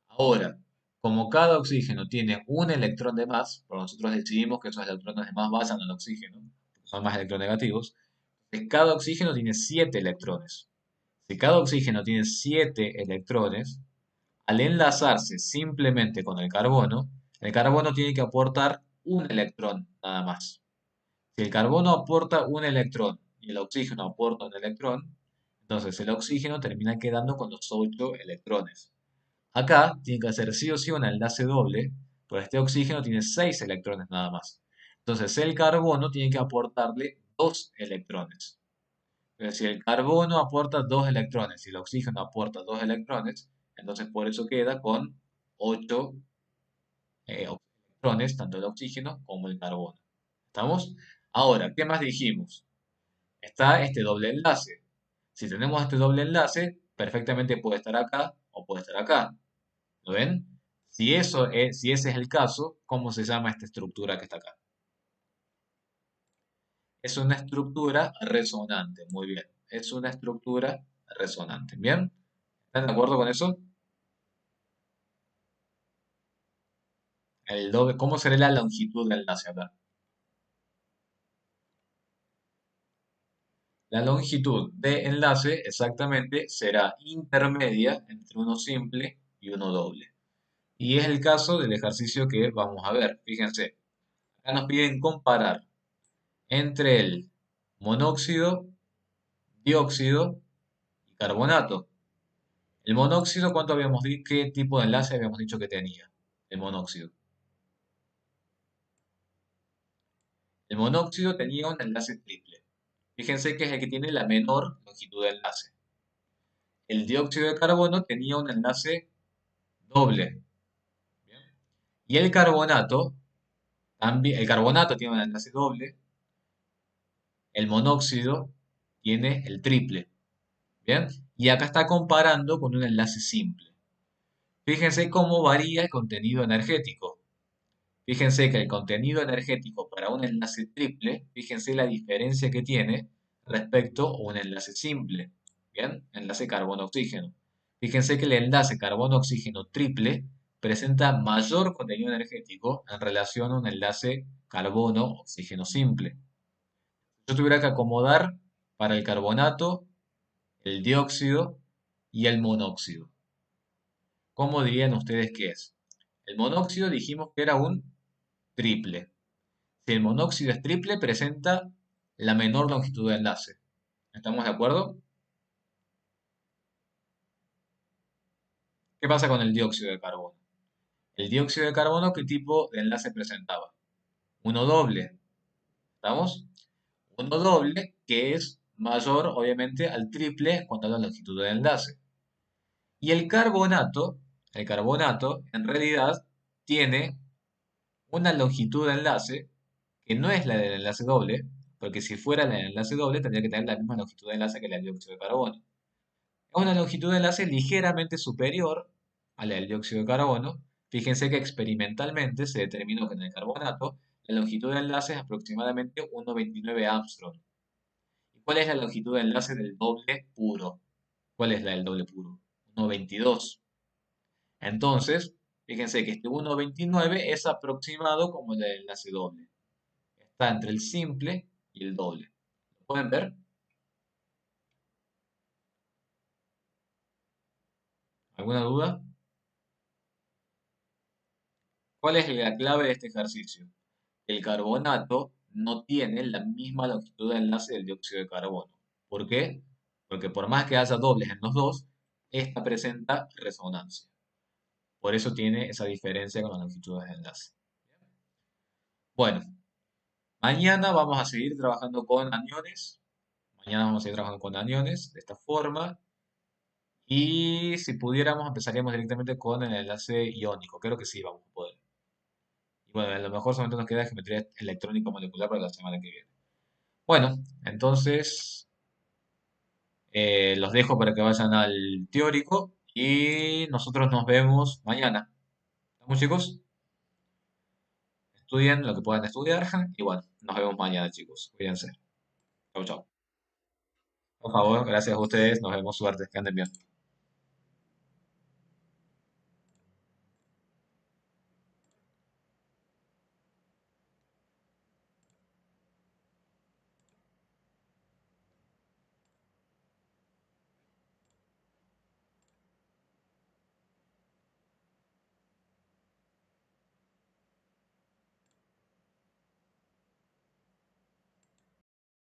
Ahora, como cada oxígeno tiene un electrón de más, pero nosotros decidimos que esos electrones de más vayan al oxígeno, son más electronegativos, cada oxígeno tiene 7 electrones. Si cada oxígeno tiene 7 electrones, al enlazarse simplemente con el carbono tiene que aportar un electrón nada más. Si el carbono aporta un electrón y el oxígeno aporta un electrón, entonces el oxígeno termina quedando con los 8 electrones. Acá tiene que hacer sí o sí un enlace doble, pero este oxígeno tiene 6 electrones nada más. Entonces el carbono tiene que aportarle 2 electrones. Pero si el carbono aporta 2 electrones y el oxígeno aporta 2 electrones, entonces por eso queda con 8 electrones, tanto el oxígeno como el carbono. ¿Estamos? Ahora, ¿qué más dijimos? Está este doble enlace. Si tenemos este doble enlace, perfectamente puede estar acá o puede estar acá. ¿Lo ven? Si ese es el caso, ¿cómo se llama esta estructura que está acá? Es una estructura resonante. Muy bien. Es una estructura resonante. ¿Bien? ¿Están de acuerdo con eso? El doble, ¿cómo será la longitud del enlace acá? La longitud de enlace exactamente será intermedia entre uno simple y uno doble. Y es el caso del ejercicio que vamos a ver. Fíjense, acá nos piden comparar entre el monóxido, dióxido y carbonato. El monóxido, ¿cuánto habíamos dicho? ¿Qué tipo de enlace habíamos dicho que tenía? El monóxido. El monóxido tenía un enlace triple. Fíjense que es el que tiene la menor longitud de enlace. El dióxido de carbono tenía un enlace doble. ¿Bien? Y el carbonato, también, el carbonato tiene un enlace doble. El monóxido tiene el triple. ¿Bien? Y acá está comparando con un enlace simple. Fíjense cómo varía el contenido energético. Fíjense que el contenido energético para un enlace triple, fíjense la diferencia que tiene respecto a un enlace simple. Bien, enlace carbono-oxígeno. Fíjense que el enlace carbono-oxígeno triple presenta mayor contenido energético en relación a un enlace carbono-oxígeno simple. Yo tuviera que acomodar para el carbonato, el dióxido y el monóxido. ¿Cómo dirían ustedes que es? El monóxido dijimos que era un triple. Si el monóxido es triple, presenta la menor longitud de enlace. ¿Estamos de acuerdo? ¿Qué pasa con el dióxido de carbono? El dióxido de carbono, ¿qué tipo de enlace presentaba? Uno doble. ¿Estamos? Uno doble que es mayor, obviamente, al triple en cuanto a la longitud de enlace. Y el carbonato, en realidad, tiene una longitud de enlace que no es la del enlace doble, porque si fuera la del enlace doble, tendría que tener la misma longitud de enlace que la del dióxido de carbono. Es una longitud de enlace ligeramente superior a la del dióxido de carbono. Fíjense que experimentalmente se determinó que en el carbonato la longitud de enlace es aproximadamente 1,29 Armstrong. ¿Cuál es la longitud de enlace del doble puro? ¿Cuál es la del doble puro? 1,22. Entonces, fíjense que este 1,29 es aproximado como el del enlace doble. Está entre el simple y el doble. ¿Lo pueden ver? ¿Alguna duda? ¿Cuál es la clave de este ejercicio? El carbonato no tiene la misma longitud de enlace del dióxido de carbono. ¿Por qué? Porque por más que haya dobles en los dos, esta presenta resonancia. Por eso tiene esa diferencia con las longitudes de enlace. Bueno, mañana vamos a seguir trabajando con aniones. Mañana vamos a seguir trabajando con aniones de esta forma. Y si pudiéramos, empezaríamos directamente con el enlace iónico. Creo que sí, vamos a poder. Y bueno, a lo mejor solamente nos queda geometría electrónica molecular para la semana que viene. Bueno, entonces los dejo para que vayan al teórico y nosotros nos vemos mañana. ¿Estamos, chicos? Estudien lo que puedan estudiar y bueno, nos vemos mañana, chicos. Cuídense. Chau, chau. Por favor, gracias a ustedes. Nos vemos. Suerte. Que anden bien.